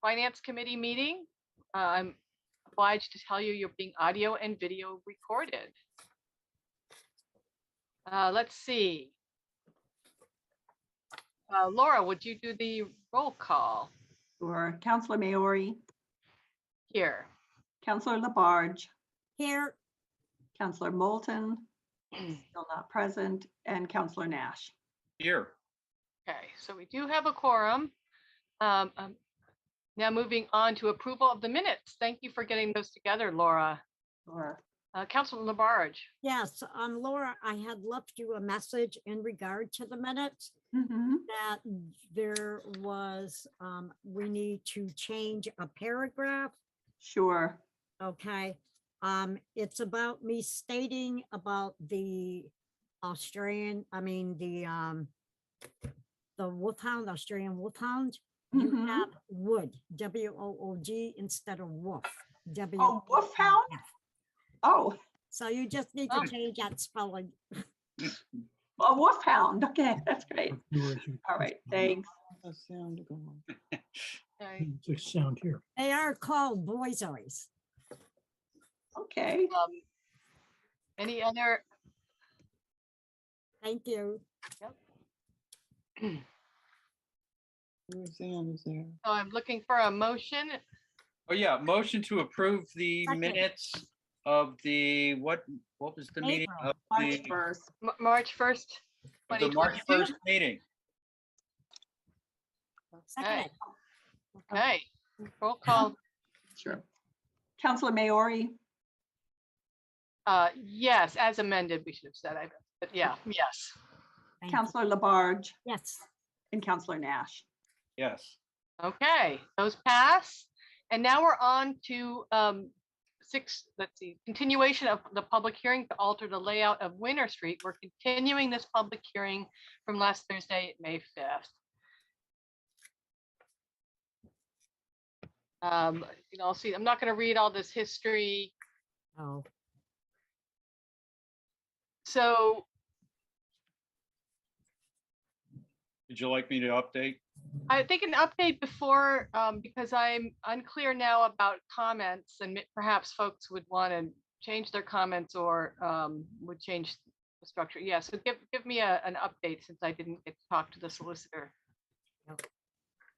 Finance Committee meeting. I'm obliged to tell you you're being audio and video recorded. Let's see. Laura, would you do the roll call Sure. Councillor Maori, here? Councillor Labarge, Here. Councillor Moulton, still not present, and Councillor Nash. Here. Okay, so we do have a quorum. Now moving on to approval of the minutes. Thank you for getting those together, Laura. Sure. Councilor Labarge. Yes, Laura, I had left you a message in regard to the minutes Mhm. that there was, we need to change a paragraph. Sure. Okay. It's about me stating about the Australian, the wolfhound, Australian wolfhound. You Mhm. have wood, WOOD instead of wolf. Oh, wolfhound? Oh, So you just need to change that spelling. a wolfhound. Okay, that's great. All right, thanks. Okay. It's a sound here. They are called boisois. Okay. Any other? Thank you. So I'm looking for a motion. Oh, yeah, motion to approve the Second. minutes of the, what was the meeting? April. Of March the 1st. March 1st, of the March 2022. 1st meeting. Second. Okay, roll call. Sure. Councillor Maori, Yes, as amended, we should have said, but yeah, yes. Thank you. Councillor Labarge, Yes. and Councillor Nash. Yes. Okay, those pass. And now we're on to continuation of the public hearing to alter the layout of Winter Street. We're continuing this public hearing from last Thursday, May 5th. I'll see, I'm not going to read all this history. Oh, So Would you like me to update? I think an update before, because I'm unclear now about comments and perhaps folks would want to change their comments or would change the structure. Yeah, so give me an update since I didn't get to talk to the solicitor. Yep.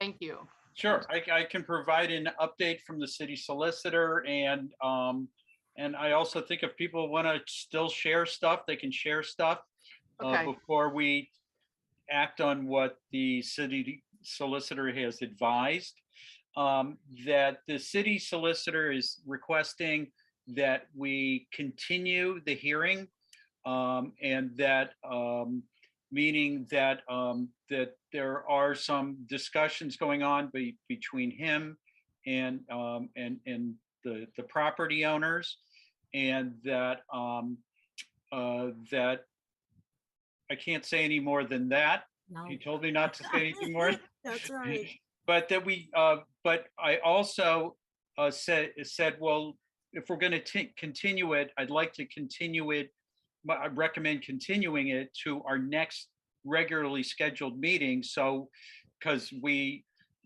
Thank you. Sure, I can provide an update from the city solicitor, and I also think if people want to still share stuff, they can share stuff Okay. before we act on what the city solicitor has advised. That the city solicitor is requesting that we continue the hearing, and that meaning that that there are some discussions going on between him and the property owners, and that that I can't say any more than that. no. He told me not to say anything more. That's right. But that we, but I also said, well, if we're going to continue it, I'd like to continue it. I recommend continuing it to our next regularly scheduled meeting. So, because we,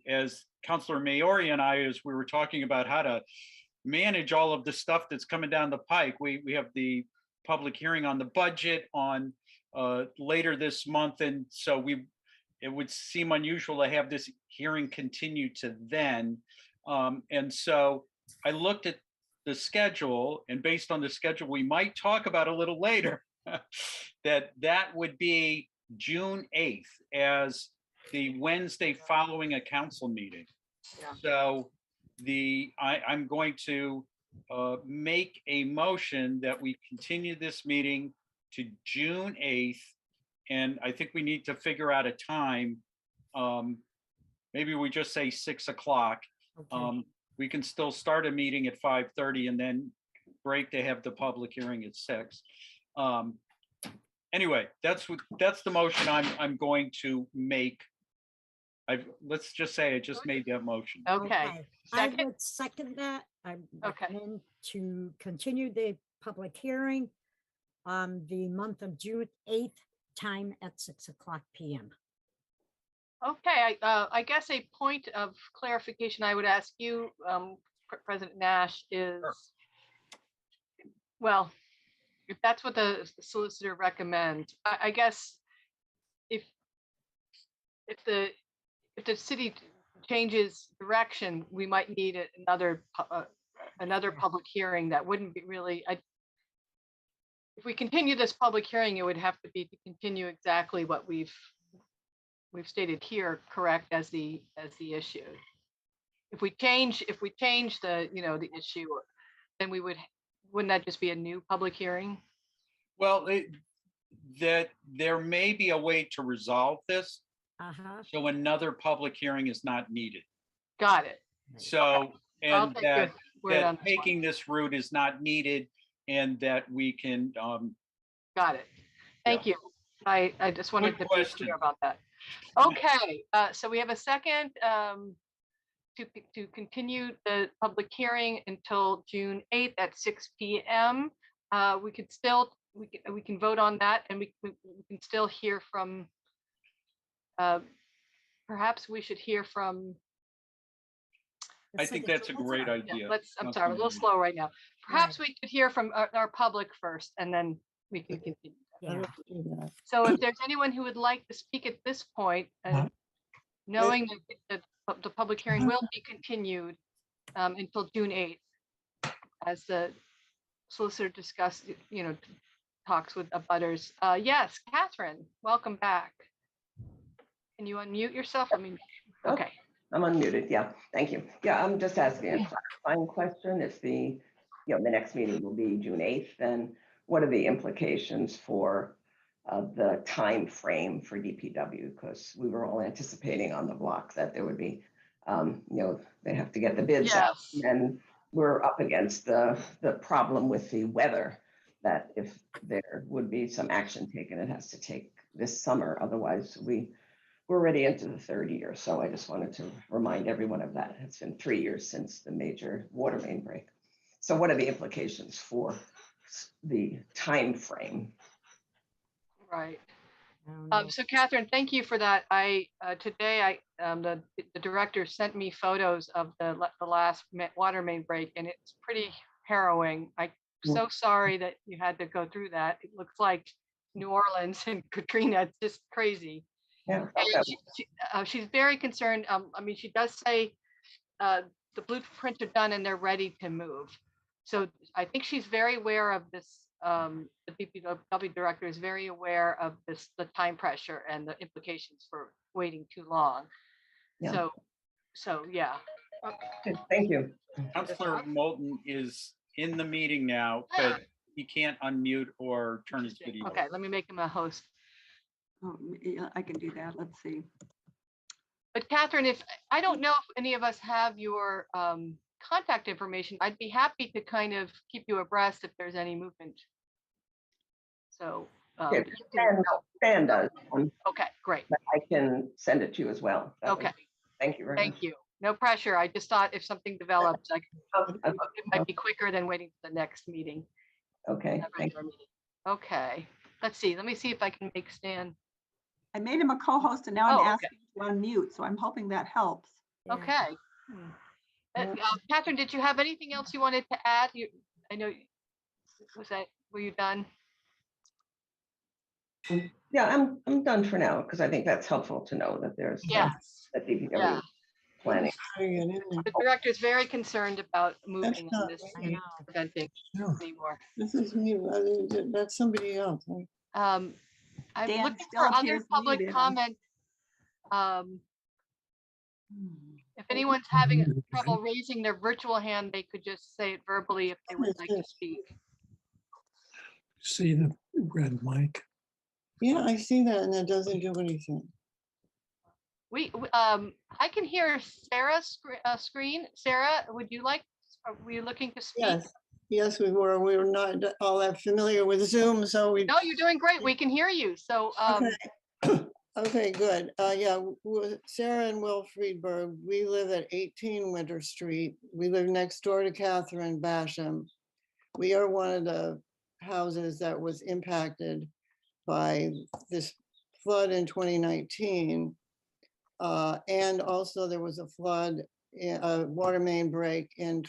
as Councilor Maori and I, as we were talking about how to manage all of the stuff that's coming down the pike, we have the public hearing on the budget on later this month, and so it would seem unusual to have this hearing continue to then. And so I looked at the schedule, and based on the schedule we might talk about a little later, that would be June 8th as the Wednesday following a council meeting. Yeah. So I'm going to make a motion that we continue this meeting to June 8th. And I think we need to figure out a time. Maybe we just say 6 o'clock. Okay. We can still start a meeting at 5:30 and then break to have the public hearing at 6. Anyway, that's the motion I'm going to make. Let's just say I just made that motion. Okay. I Second? would second that. I Okay. recommend to continue the public hearing on the month of June 8th, time at 6 o'clock PM. Okay, I guess a point of clarification I would ask you, President Nash, is, Sure. well, if that's what the solicitor recommends, I guess if if the if the city changes direction, we might need another public hearing. That wouldn't be really, if we continue this public hearing, it would have to be to continue exactly what we've stated here, correct, as the issue. If we change the, the issue, then wouldn't that just be a new public hearing? Well, that there may be a way to resolve this, Uh-huh. so another public hearing is not needed. Got it. So, I'll and take your that, word on that this one. taking this route is not needed, and that we can, Got it. Thank you. I just wanted Good to be question. clear about that. Okay, so we have a second to continue the public hearing until June 8th at 6 p.m. We could still, we can vote on that, and we can still hear from, perhaps we should hear from, I think that's a great yeah, idea. I'm sorry, I'm a little slow right now. Perhaps we could hear from our public first, and then we can continue. Yeah. So if there's anyone who would like to speak at this point, and knowing that the public hearing will be continued until June 8th, as the solicitor discussed, talks with abutters. Yes, Catherine, welcome back. Can you unmute yourself? Okay. I'm unmuted. Yeah, thank you. Yeah, I'm just asking a clarifying question. If the next meeting will be June 8th, then what are the implications for the time frame for DPW? Because we were all anticipating on the block that there would be, they have to get the bids out. Yes. And we're up against the problem with the weather, that if there would be some action taken, it has to take this summer. Otherwise, we're already into the third year. So I just wanted to remind everyone of that. It's been 3 years since the major water main break. So what are the implications for the time frame? Right. So Catherine, thank you for that. Today the director sent me photos of the last water main break, and it's pretty harrowing. I'm so sorry that you had to go through that. It looks like New Orleans and Katrina. It's just crazy. Yeah. And she's very concerned. She does say the blueprints are done and they're ready to move. So I think she's very aware of this. The DPW director is very aware of this, the time pressure and the implications for waiting too long. Yeah. So yeah. Okay, thank you. Councilor Moulton is in the meeting now, but he can't unmute or turn his video. Okay, let me make him a host. Yeah, I can do that. Let's see. But Catherine, I don't know if any of us have your contact information, I'd be happy to kind of keep you abreast if there's any movement. So Yeah, Stan does. Okay, great. But I can send it to you as well. Okay. Thank you very much. Thank you. No pressure. I just thought if something develops, it Okay. might be quicker than waiting for the next meeting. Okay. Thank Regular meeting. Okay. Let's see. Let me see if I can make Stan. I made him a co-host and now I'm okay. asking to unmute, so I'm hoping that helps. Okay. Catherine, did you have anything else you wanted to add? I know, were you done? Yeah, I'm done for now, because I think that's helpful to know that there's Yes. that DPW Yeah. planning. The director is very concerned about moving on this, I know. preventing anymore. This is me, that's somebody else. I'm Dan looking still for other appears public muted. comment. If anyone's having trouble raising their virtual hand, they could just say it verbally if they would like to speak. See the red mic? Yeah, I see that and it doesn't do anything. I can hear Sarah's screen. Sarah, were you looking to speak? Yes, we were. We were not all that familiar with Zoom, so we. No, you're doing great. We can hear you. So, Okay, good. Yeah, Sarah and Will Friedberg, we live at 18 Winter Street. We live next door to Catherine Basham. We are one of the houses that was impacted by this flood in 2019. And also there was a flood, a water main break in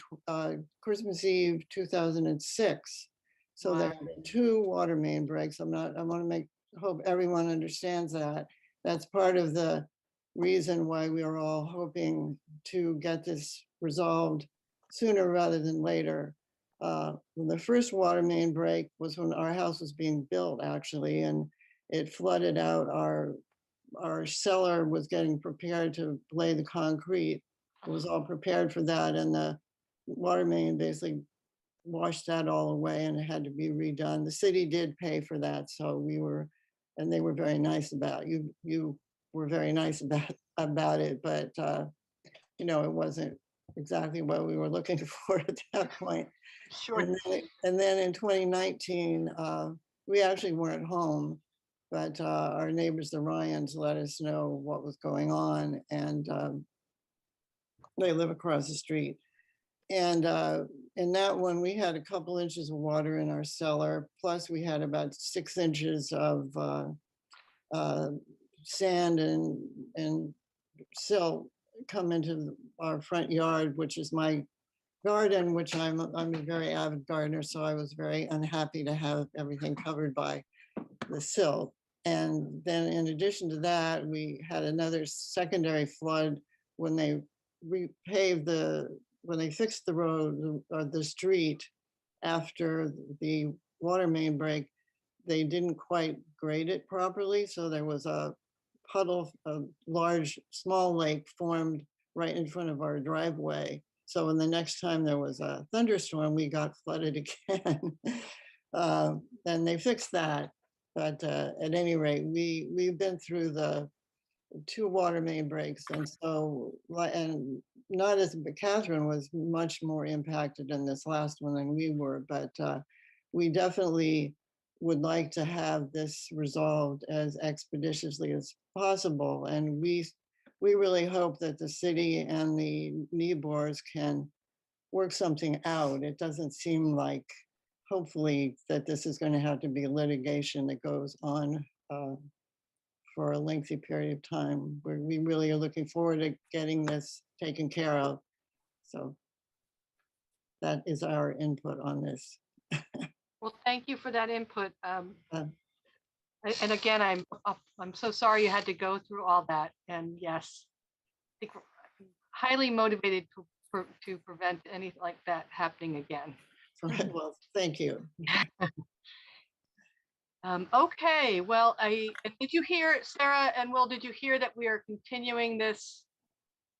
Christmas Eve 2006. So there Wow. were 2 water main breaks. I want to hope everyone understands that. That's part of the reason why we are all hoping to get this resolved sooner rather than later. The first water main break was when our house was being built, actually, and it flooded out our cellar was getting prepared to lay the concrete. It was all prepared for that, and the water main basically washed that all away, and it had to be redone. The city did pay for that, so and they were very nice about you were very nice about it, but it wasn't exactly what we were looking for at that point. Sure. And then in 2019, we actually weren't home, but our neighbors, the Ryans, let us know what was going on, and they live across the street. And in that one, we had a couple inches of water in our cellar, plus we had about 6 inches of sand and silt come into our front yard, which is my garden, which I'm a very avid gardener, so I was very unhappy to have everything covered by the silt. And then in addition to that, we had another secondary flood when they when they fixed the road or the street after the water main break. They didn't quite grade it properly, so there was a puddle, a small lake formed right in front of our driveway. So when the next time there was a thunderstorm, we got flooded again. And they fixed that. But at any rate, we've been through the 2 water main breaks. And so, and not as, but Catherine was much more impacted in this last one than we were, but we definitely would like to have this resolved as expeditiously as possible. And we really hope that the city and the NEBORs can work something out. It doesn't seem like, hopefully, that this is going to have to be litigation that goes on for a lengthy period of time. We really are looking forward to getting this taken care of. So that is our input on this. Well, thank you for that input. Uh, And again, I'm so sorry you had to go through all that. And yes, I think we're highly motivated to prevent anything like that happening again. Well, thank you. Okay, well, did you hear, Sarah and Will, did you hear that we are continuing this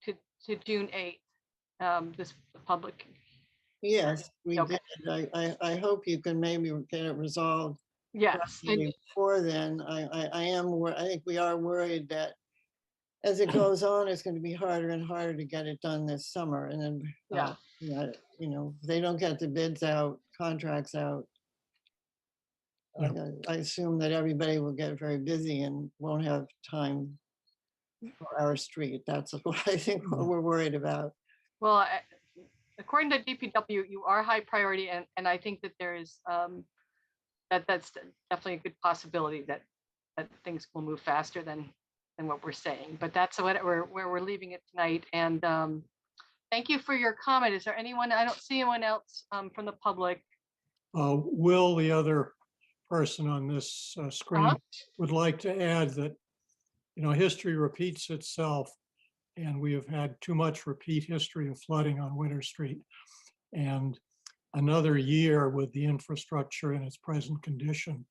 to June 8th? This public. Yes, we Okay. did. I hope you can maybe get it resolved Yes, and before then. I think we are worried that as it goes on, it's going to be harder and harder to get it done this summer. And then, yeah, if they don't get the bids out, contracts out, I assume that everybody will get very busy and won't have time for our street. That's what I think what we're worried about. well, according to DPW, you are high priority, and I think that there is that's definitely a good possibility that things will move faster than what we're saying. But that's where we're leaving it tonight. And thank you for your comment. Is there anyone? I don't see anyone else from the public. Will, the other person on this screen, would like to add that, history repeats itself, and we have had too much repeat history of flooding on Winter Street. And another year with the infrastructure in its present condition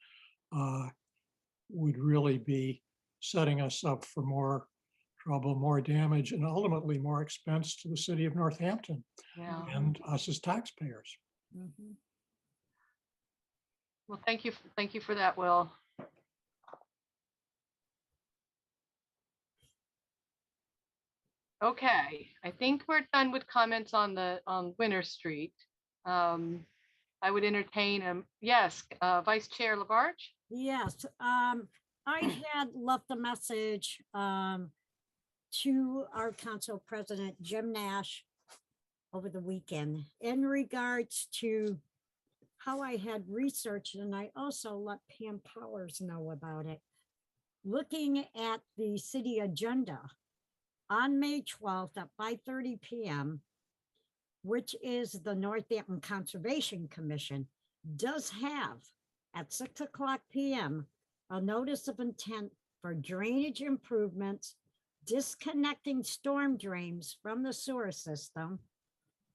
would really be setting us up for more trouble, more damage, and ultimately more expense to the city of Northampton and us as taxpayers. Mhm. Well, thank you for that, Will. Okay, I think we're done with comments on Winter Street. I would entertain yes, Vice Chair Labarge. Yes, I had left a message to our council president, Jim Nash, over the weekend in regards to how I had researched, and I also let Pam Powers know about it. Looking at the city agenda, on May 12th at 5:30 PM, which is the Northampton Conservation Commission, does have at 6 o'clock PM, a notice of intent for drainage improvements, disconnecting storm drains from the sewer system,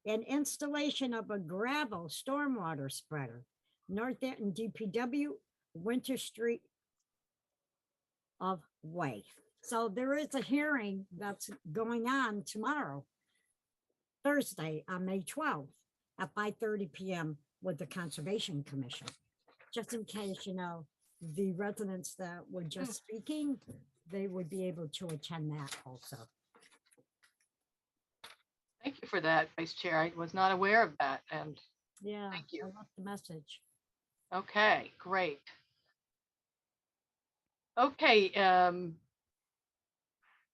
and installation of a gravel stormwater spreader, Northampton DPW, Winter Street of Way. So there is a hearing that's going on tomorrow, Thursday, on May 12th at 5:30 PM with the Conservation Commission. Just in case, the residents that were just speaking, they would be able to attend that also. Thank you for that, Vice Chair. I was not aware of that. And Yeah. Thank you. I left the message. okay, great. Okay,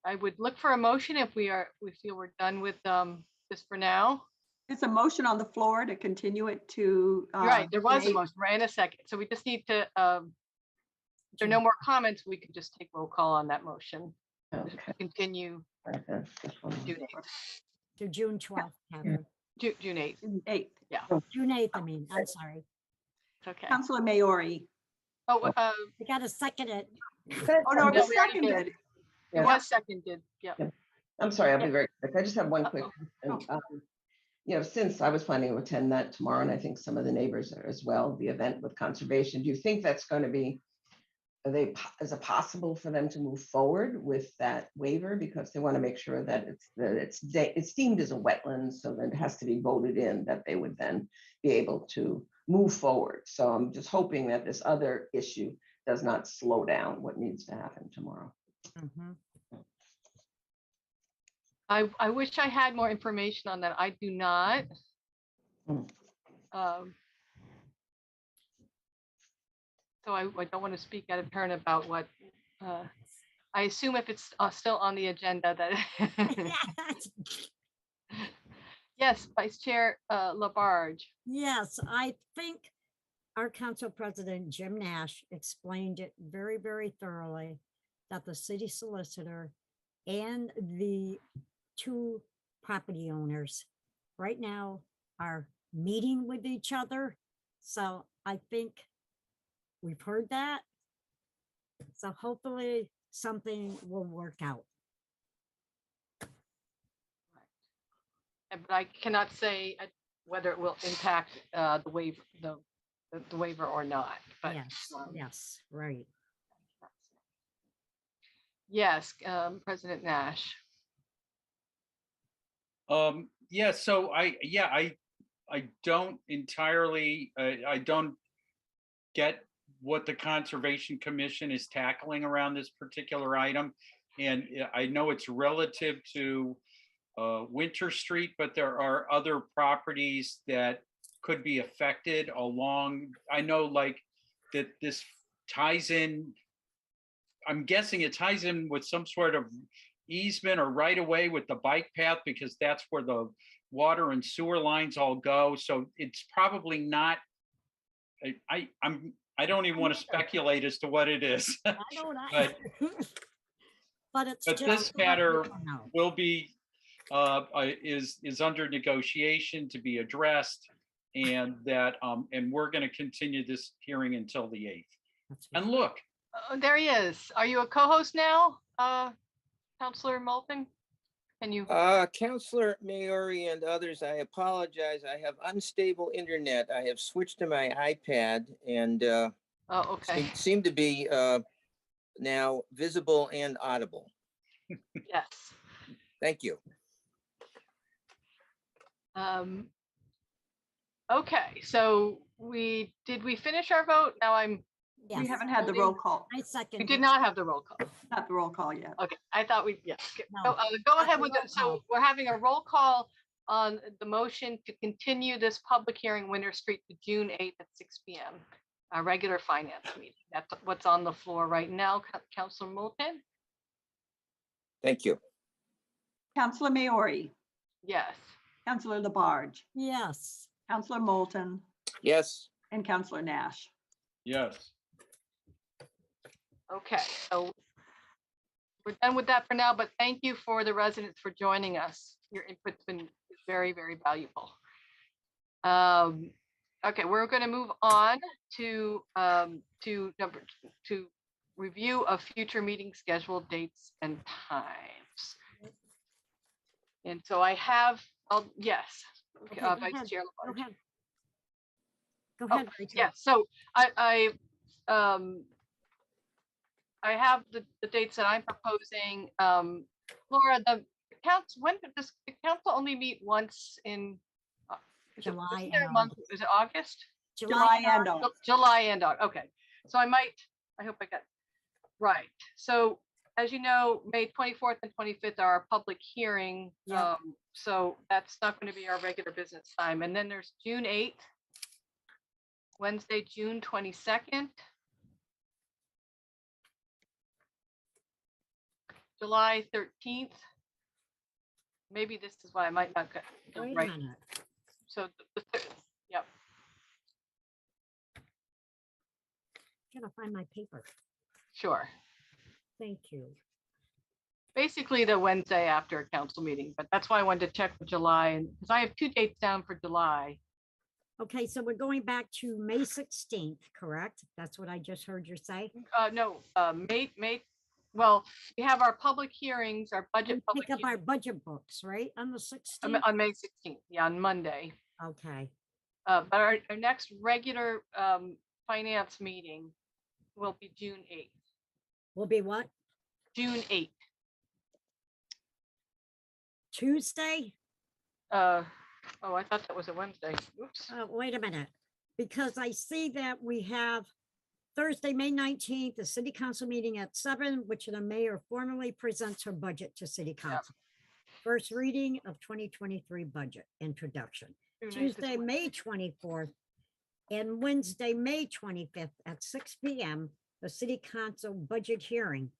I would look for a motion if we feel we're done with this for now. There's a motion on the floor to continue it to. You're right, there was a May- motion, right in a second. So we just need to, if there are no more comments, we could just take roll call on that motion. Okay. Continue Right, that's this one. June 8th. To June 12th, Catherine. June 8th, 8th. June 8th, I mean, I'm sorry. it's okay. Councilor Maori. Oh, We got to second it. Oh, no, it No, was we already did. seconded. it Yeah. was seconded, yeah. I'm sorry, I'll be very quick. I just have one quick Uh-oh. question. Since I was planning to attend that tomorrow, and I think some of the neighbors are as well, the event with conservation, do you think that's going to be, is it possible for them to move forward with that waiver? Because they want to make sure that it's deemed as a wetland, so that it has to be voted in, that they would then be able to move forward. So I'm just hoping that this other issue does not slow down what needs to happen tomorrow. Mhm. I wish I had more information on that. I do not. Hmm. So I don't want to speak out of turn about what, I assume if it's still on the agenda that. Yes, Vice Chair Labarge. Yes, I think our council president, Jim Nash, explained it very, very thoroughly, that the city solicitor and the two property owners right now are meeting with each other. So I think we've heard that. So hopefully something will work out. But I cannot say whether it will impact the waiver, the waiver or not. But Yes, yes, right. yes, President Nash. Yeah, so I don't entirely, I don't get what the Conservation Commission is tackling around this particular item. And I know it's relative to Winter Street, but there are other properties that could be affected along. I know like that this ties in, I'm guessing it ties in with some sort of easement or right of way with the bike path, because that's where the water and sewer lines all go. So it's probably not, I don't even want to speculate as to what it is. I don't know. But- But it's But just this to let matter people know. will be, is under negotiation to be addressed, and that, and we're going to continue this hearing until the 8th. That's good. And look, Oh, there he is. Are you a co-host now, Counselor Moulton? Can you? Counselor Maori and others, I apologize. I have unstable internet. I have switched to my iPad and Oh, okay. seem to be now visible and audible. Yes. Thank you. Okay, so did we finish our vote? Now We Yes, haven't had the roll call, I second. we did it. not have the roll call. not the roll call yet. Okay, I thought yes. No, Go not ahead the with roll it. So call. we're having a roll call on the motion to continue this public hearing, Winter Street, to June 8th at 6 PM. Our regular finance meeting. That's what's on the floor right now. Counselor Moulton? Thank you. Councilor Maori, Yes. Councilor Labarge, Yes, Councilor Moulton, Yes, and Councilor Nash. yes. Okay, so we're done with that for now, but thank you for the residents for joining us. Your input's been very, very valuable. Okay, we're going to move on to review of future meeting schedule dates and times. And so I have, yes, Okay, Vice go ahead. Chair Go Labarge. ahead. Go Oh, ahead. Rachel. yeah, so I have the dates that I'm proposing. Laura, the council, when did this, the council only meet once in July isn't there and a month? August. Is it August? July and August. July and August. Okay, so I hope I got right. So as you know, May 24th and 25th are our public hearing. Yeah. So that's not going to be our regular business time. And then there's June 8th, Wednesday, June 22nd, July 13th. Maybe this is why I might not get the Wait a right. minute. So yep. Gotta find my paper. Sure. Thank you. Basically the Wednesday after a council meeting, but that's why I wanted to check for July, and because I have 2 dates down for July. Okay, so we're going back to May 16th, correct? That's what I just heard you say? No, May, well, we have our public hearings, our budget We public pick up our hearings budget books, right? On the 16th? on May 16th, yeah, on Monday. Okay, But our next regular finance meeting will be June 8th. will be what? June 8th. Tuesday? Oh, I thought that was a Wednesday. Oops. Wait a minute, because I see that we have Thursday, May 19th, the city council meeting at 7, which the mayor formally presents her budget to city council. First reading of 2023 budget introduction. June 8th is Tuesday, May 24th, and Wednesday, May 25th at 6 p.m., the city council budget hearing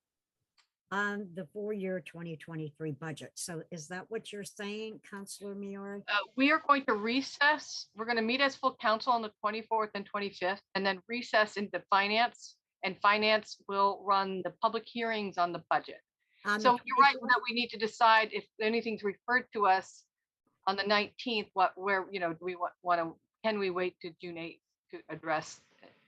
on the full-year 2023 budget. So is that what you're saying, Councilor Miori? We are going to recess. We're going to meet as full council on the 24th and 25th, and then recess into finance, and finance will run the public hearings on the budget. On So the you're right 24th? that we need to decide if anything's referred to us on the 19th, where, do we want to, can we wait to June 8th to address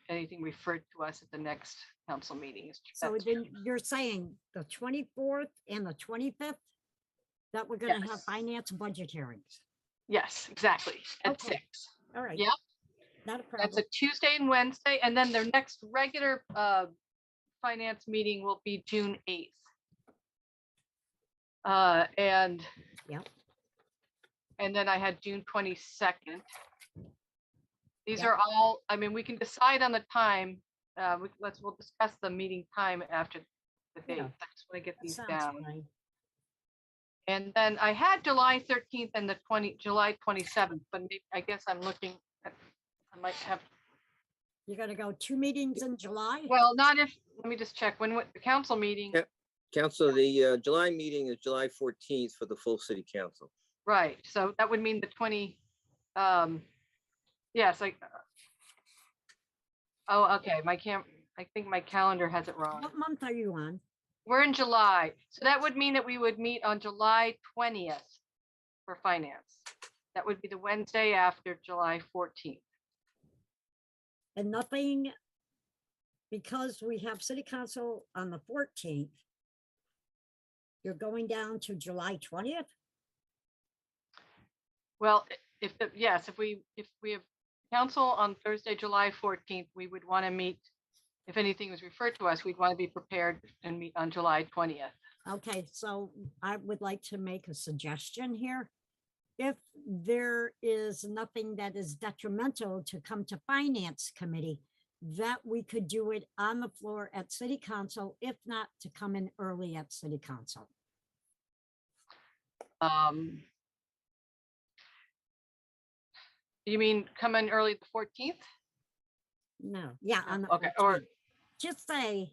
anything referred to us at the next council meeting? So then you're saying the 24th and the 25th, that we're gonna have Yes. finance budget hearings? Yes, exactly, at Okay. 6. All right. Yep. Not a That's problem. a Tuesday and Wednesday, and then their next regular finance meeting will be June 8th. And Yep. and then I had June 22nd. These Yep. are all, I mean, we can decide on the time. We'll discuss the meeting time after the Yeah. date. I just want to get That these sounds down. fine. And then I had July 13th and July 27th, but I guess I'm looking at, I might have, You're gonna go 2 meetings in July? well, not if, let me just check when the council meeting, Yep. Council, the July meeting is July 14th for the full city council. right, so that would mean the 20, yes, oh, okay, I think my calendar has it wrong. What month are you on? We're in July, so that would mean that we would meet on July 20th for finance. That would be the Wednesday after July 14th. And nothing, because we have city council on the 14th, you're going down to July 20th? Well, if we have council on Thursday, July 14th, we would want to meet, if anything was referred to us, we'd want to be prepared and meet on July 20th. Okay, so I would like to make a suggestion here. If there is nothing that is detrimental to come to finance committee, that we could do it on the floor at city council, if not to come in early at city council. You mean come in early the 14th? No, yeah, on the Okay, or 14th. Just say,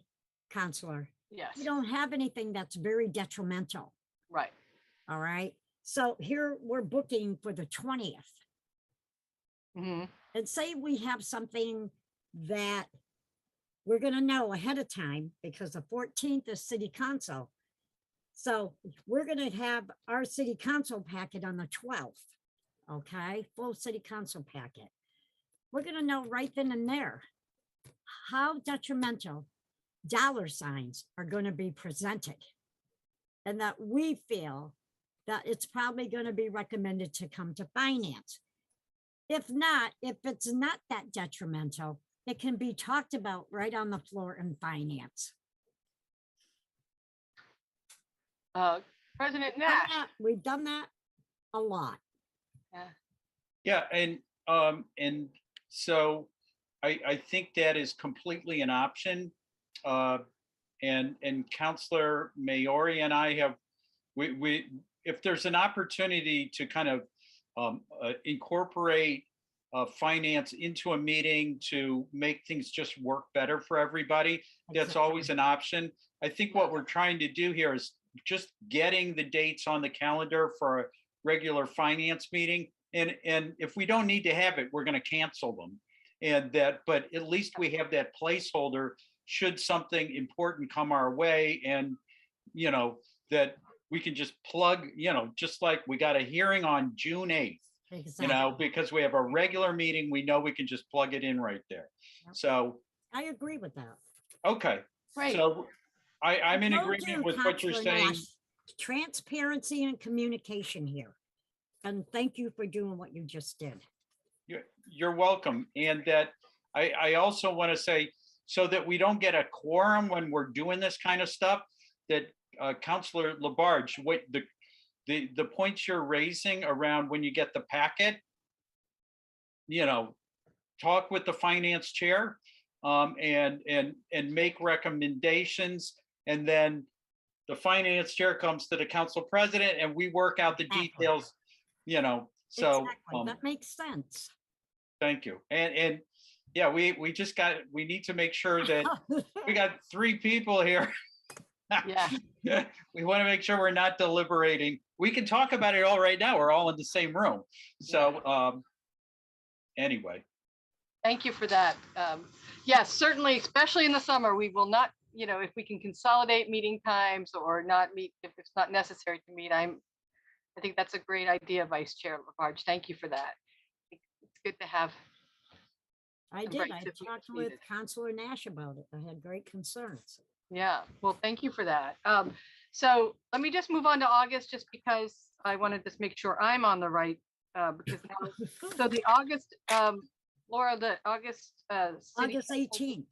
Counselor, yes, we don't have anything that's very detrimental, right. all right? So here we're booking for the 20th. Mhm. And say we have something that we're gonna know ahead of time, because the 14th is city council. So we're gonna have our city council packet on the 12th. Okay, full city council packet. We're gonna know right then and there how detrimental dollar signs are gonna be presented. And that we feel that it's probably gonna be recommended to come to finance. If not, if it's not that detrimental, it can be talked about right on the floor in finance. President Done Nash. that- We've done that a lot. Yeah, and so I think that is completely an option. And Counselor Maori and I have, we if there's an opportunity to kind of incorporate finance into a meeting to make things just work better for everybody, that's always an option. I think what we're trying to do here is just getting the dates on the calendar for a regular finance meeting. And if we don't need to have it, we're going to cancel them. And that, but at least we have that placeholder should something important come our way, and that we can just plug, just like we got a hearing on June 8th, Exactly. because we have a regular meeting, we know we can just plug it in right there. Yep. So, I agree with that. okay. Great. So I'm in Will agreement do, with what you're Counselor saying. Nash. Transparency and communication here. And thank you for doing what you just did. You're welcome. And that I also want to say, so that we don't get a quorum when we're doing this kind of stuff, that Counselor Labarge, what the points you're raising around when you get the packet, talk with the finance chair, and make recommendations, and then the finance chair comes to the council president and we work out the Exactly. details, so Exactly. That makes sense. thank you. And yeah, we need to make sure that we got 3 people here. Yeah. We want to make sure we're not deliberating. We can talk about it all right now. We're all in the same room. So anyway. Thank you for that. Yes, certainly, especially in the summer, we will not, if we can consolidate meeting times or not meet, if it's not necessary to meet, I think that's a great idea, Vice Chair Labarge. Thank you for that. It's good to have. I the did. rights I if we talked need with it. Counselor Nash about it. I had great concerns. Yeah, well, thank you for that. So let me just move on to August, just because I want to just make sure I'm on the right, because now, so the August, Laura, the August, city August council- 18th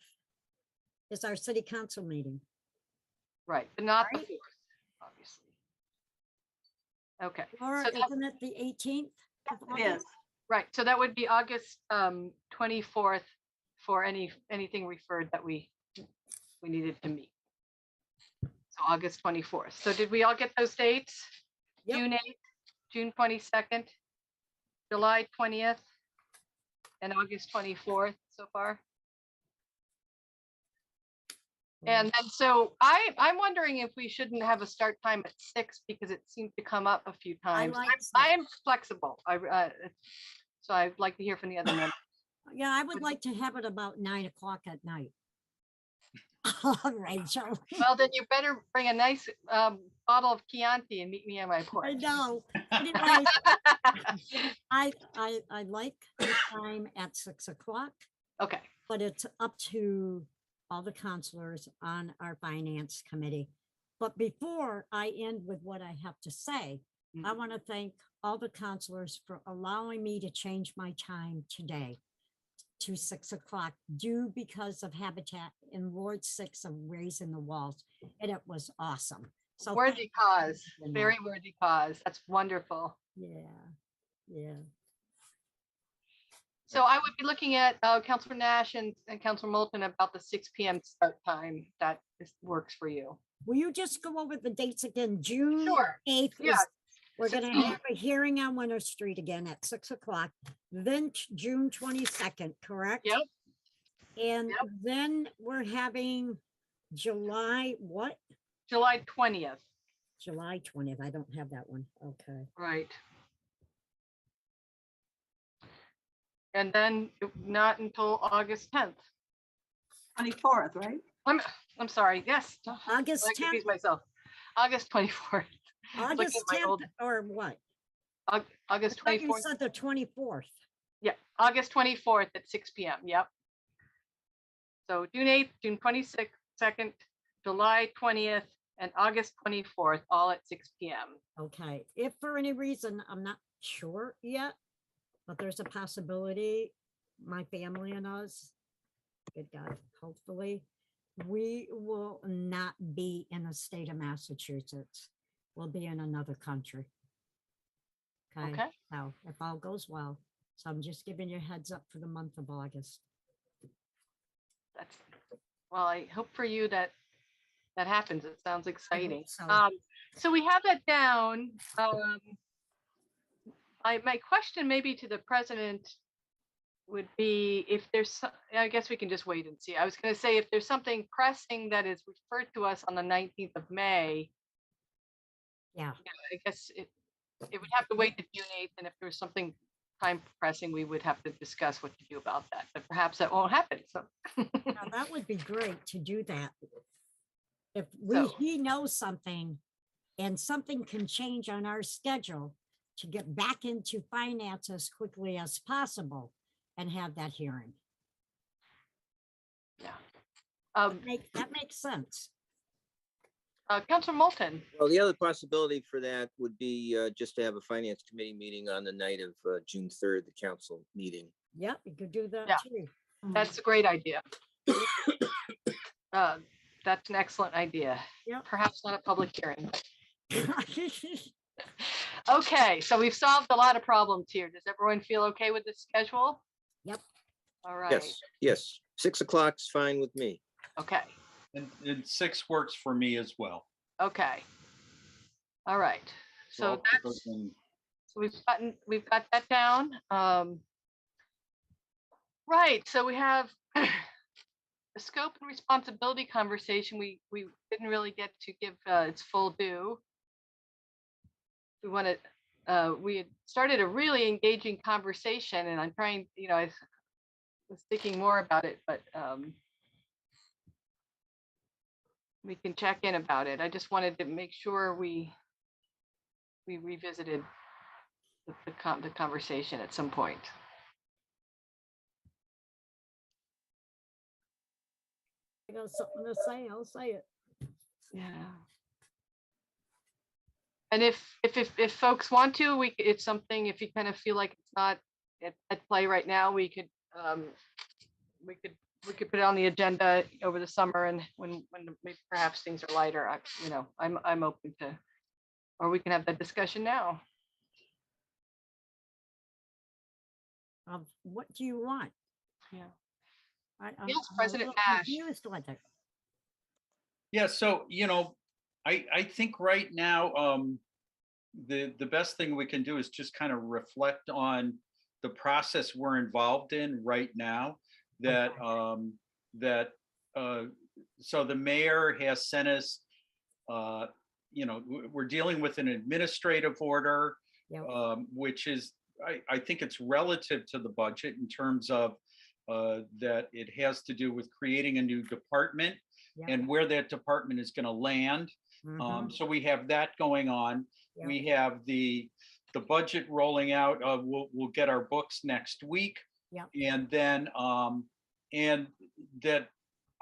is our city council meeting. Right, but not the Right? 4th, obviously. Okay, Or so that, isn't it the 18th? of It is. August? right, so that would be August 24th for anything referred that we needed to meet. So August 24th. So did we all get those dates? Yep. June 8th, June 22nd, July 20th, and August 24th so far. And then so I'm wondering if we shouldn't have a start time at 6, because it seemed to come up a few times. like I'm flexible. So I'd like to hear from the other members. Yeah, I would like to have it about 9 o'clock at night. Rachel, Well, then you better bring a nice bottle of Chianti and meet me on my I porch. know. Anyway, I like the time at 6 o'clock, Okay, but it's up to all the counselors on our finance committee. But before I end with what I have to say, I want to thank all the counselors for allowing me to change my time today to 6 o'clock, due because of Habitat in Ward 6 of raising the walls, and it was awesome. So worthy thank cause, you for very that. worthy cause. That's wonderful. Yeah. So I would be looking at Councilor Nash and Councilor Moulton about the 6 p.m. start time. That works for you. Will you just go over the dates again? June Sure. 8th Yeah. is, we're 6 gonna have a hearing on Winter Street again at 6 o'clock. Then June 22nd, correct? Yep. And Yep. then we're having July, what? July 20th. July 20th. I don't have that one. Okay. Right. And then not until August 10th. 24th, right? I'm sorry. Yes. August I confused 10th. myself. August 24th. August my 10th old- or what? August I thought you 24th. said the 24th. Yeah, August 24th at 6 p.m. Yep. So June 8th, June 26th, 2nd, July 20th, and August 24th, all at 6 p.m. Okay, if for any reason, I'm not sure yet, but there's a possibility, my family and us, good God, hopefully, we will not be in the state of Massachusetts. We'll be in another country. Okay. So if all goes well, so I'm just giving you a heads up for the month of August. That's, well, I hope for you that that happens. It sounds exciting. so. So we have that down. My question maybe to the president would be if there's, I guess we can just wait and see. I was going to say if there's something pressing that is referred to us on the 19th of May, Yeah, I guess it would have to wait to June 8th. And if there's something time pressing, we would have to discuss what to do about that. But perhaps that won't happen. So now that would be great to do that. If So- he knows something and something can change on our schedule to get back into finance as quickly as possible and have that hearing. yeah. That makes sense. Councilor Moulton. Well, the other possibility for that would be just to have a finance committee meeting on the night of June 3rd, the council meeting. Yep, you could do that Yeah. too. That's a great idea. That's an excellent idea. Yep. Perhaps not a public hearing. Okay, so we've solved a lot of problems here. Does everyone feel okay with this schedule? Yep. All right. Yes, yes. 6 o'clock's fine with me. Okay, And 6 works for me as well. okay. All right. So So I'll put that's, those in. so we've got that down. Right, so we have the scope and responsibility conversation. We didn't really get to give its full due. We want to, we had started a really engaging conversation, and I'm trying, I was thinking more about it, but we can check in about it. I just wanted to make sure we revisited the conversation at some point. I got something to say, I'll say it. Yeah. And if folks want to, it's something, if you kind of feel like it's not at play right now, we could put it on the agenda over the summer, and when maybe perhaps things are lighter, I'm open to, or we can have that discussion now. What do you want? Yeah. I'm Yes, a President little Nash. confused with it. Yeah, so, I think right now, the best thing we can do is just kind of reflect on the process we're involved in right now. That, so the mayor has sent us, we're dealing with an administrative order, Yep. which is, I think it's relative to the budget in terms of that it has to do with creating a new department Yep. and where that department is going to land. Mhm. So we have that going on. Yep. We have the budget rolling out. We'll get our books next week. Yep. And then and that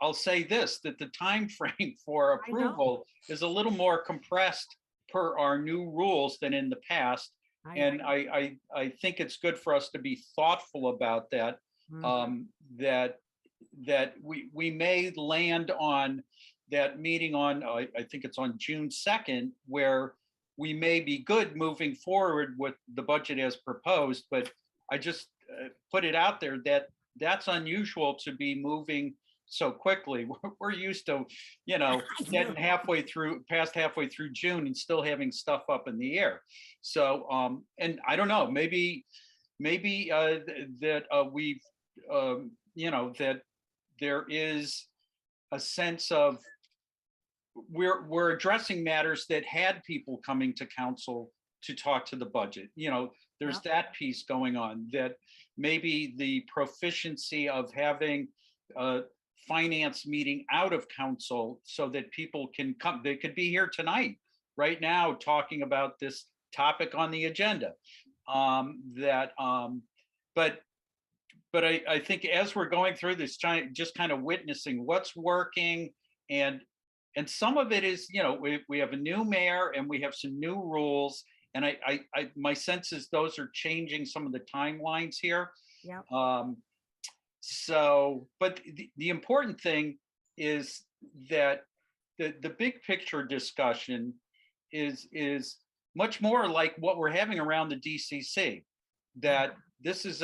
I'll say this, that the time frame for I know. approval is a little more compressed per our new rules than in the past. And I think it's good for us to be thoughtful about that. Mhm. That we may land on that meeting on, I think it's on June 2nd, where we may be good moving forward with the budget as proposed, but I just put it out there that that's unusual to be moving so quickly. We're used to, getting past halfway through June and still having stuff up in the air. So, and I don't know, maybe that we've, that there is a sense of we're addressing matters that had people coming to council to talk to the budget. There's that piece going on, that maybe the proficiency of having finance meeting out of council so that people can come. They could be here tonight, right now, talking about this topic on the agenda. But I think as we're going through this, just kind of witnessing what's working, and some of it is, we have a new mayor and we have some new rules, and my sense is those are changing some of the timelines here. Yep. So, but the important thing is that the big picture discussion is much more like what we're having around the DCC. That this is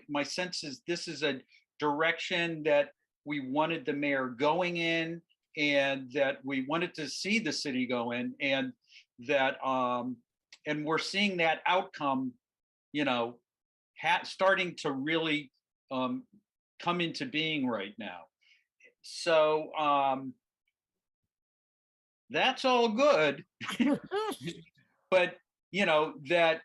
my sense is this is a direction that we wanted the mayor going in, and that we wanted to see the city go in, and that and we're seeing that outcome, starting to really come into being right now. So that's all good. But that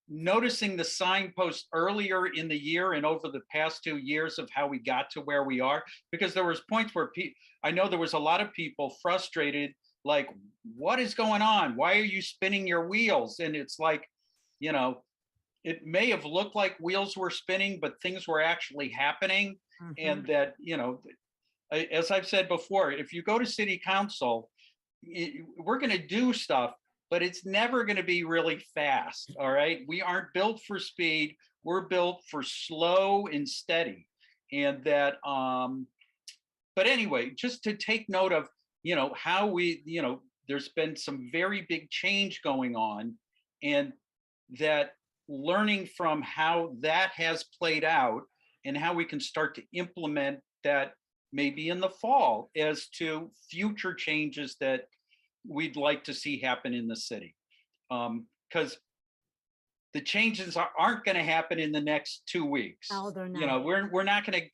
noticing the signpost earlier in the year and over the past 2 years of how we got to where we are, because there was points where I know there was a lot of people frustrated, like, what is going on? Why are you spinning your wheels? And it's like, it may have looked like wheels were spinning, but things were actually happening. And that, as I've said before, if you go to city council, we're going to do stuff, but it's never going to be really fast. All right. We aren't built for speed. We're built for slow and steady. And that, but anyway, just to take note of, how we, there's been some very big change going on, and that learning from how that has played out and how we can start to implement that maybe in the fall as to future changes that we'd like to see happen in the city. Because the changes aren't going to happen in the next 2 weeks. Oh, they're not. We're not going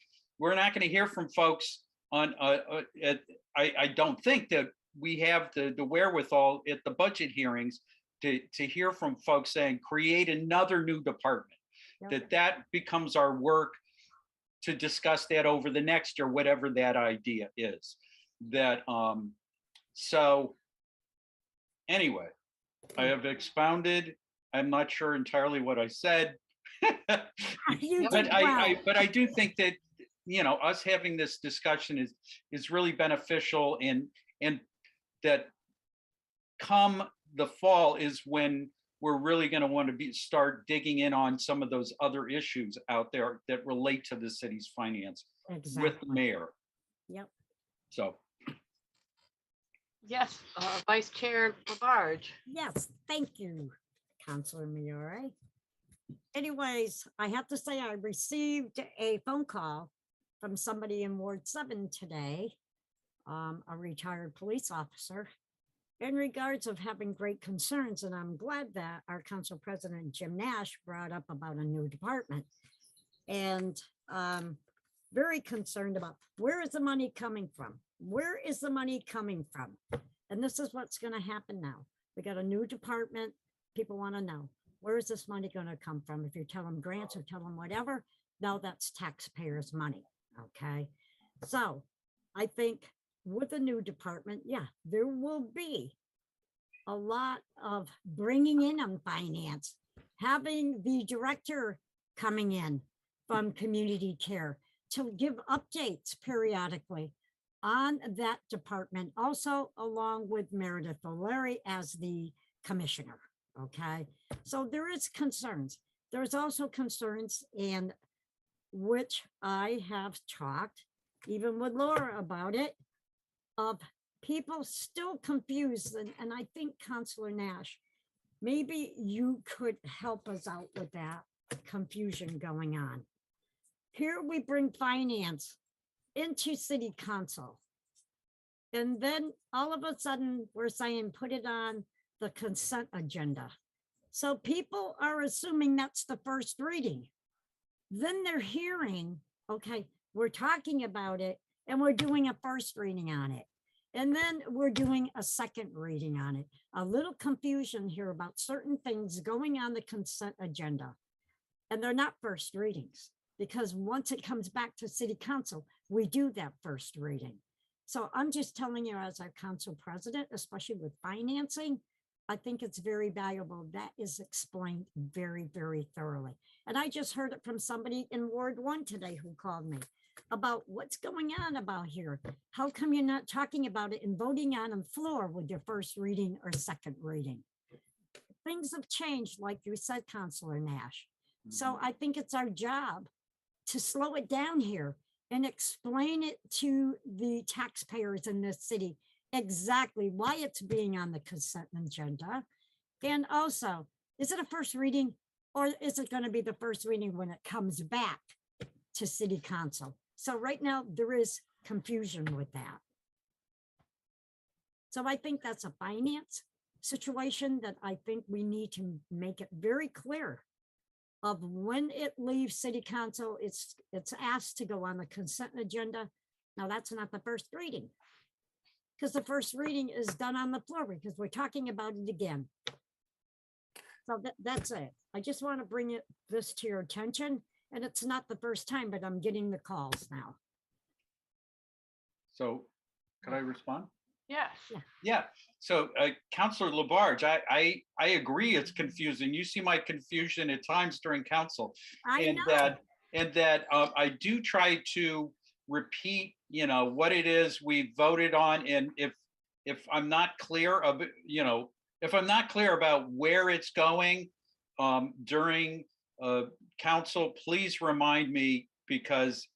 to hear from folks on I don't think that we have the wherewithal at the budget hearings to hear from folks saying create another new department. Yep. That becomes our work to discuss that over the next year, whatever that idea is. That so anyway, I have expounded. I'm not sure entirely what I said. You But did well. but I do think that us having this discussion is really beneficial, and that come the fall is when we're really going to want to start digging in on some of those other issues out there that relate to the city's finance with the mayor. Yep. So. Yes, Vice Chair Labarge. Yes, thank you, Councilor Miore. Anyways, I have to say I received a phone call from somebody in Ward 7 today, a retired police officer, in regards of having great concerns. And I'm glad that our council president, Jim Nash, brought up about a new department. And very concerned about where is the money coming from? Where is the money coming from? And this is what's going to happen now. We got a new department. People want to know, where is this money going to come from? If you tell them grants or tell them whatever, no, that's taxpayers' money. Okay. So I think with the new department, yeah, there will be a lot of bringing in on finance, having the director coming in from community care to give updates periodically on that department, also along with Meredith O'Leary as the commissioner. Okay, so there is concerns. There's also concerns, in which I have talked even with Laura about it, of people still confused. And I think Councilor Nash, maybe you could help us out with that confusion going on. Here we bring finance into city council. And then all of a sudden we're saying, put it on the consent agenda. So people are assuming that's the first reading. Then they're hearing, okay, we're talking about it and we're doing a first reading on it. And then we're doing a second reading on it. A little confusion here about certain things going on the consent agenda. And they're not first readings, because once it comes back to city council, we do that first reading. So I'm just telling you, as our council president, especially with financing, I think it's very valuable. That is explained very, very thoroughly. And I just heard it from somebody in Ward 1 today who called me about what's going on about here. How come you're not talking about it and voting on the floor with your first reading or second reading? Things have changed, like you said, Councilor Nash. So I think it's our job to slow it down here and explain it to the taxpayers in this city exactly why it's being on the consent agenda. And also, is it a first reading or is it going to be the first reading when it comes back to city council? So right now there is confusion with that. So I think that's a finance situation that I think we need to make it very clear of when it leaves city council, it's asked to go on the consent agenda. Now that's not the first reading, because the first reading is done on the floor because we're talking about it again. So that's it. I just want to bring this to your attention, and it's not the first time, but I'm getting the calls now. So could I respond? Yes. Yeah, so Councilor Labarge, I agree it's confusing. You see my confusion at times during council. I And know. that I do try to repeat, what it is we voted on. And if I'm not clear of, if I'm not clear about where it's going during council, please remind me, because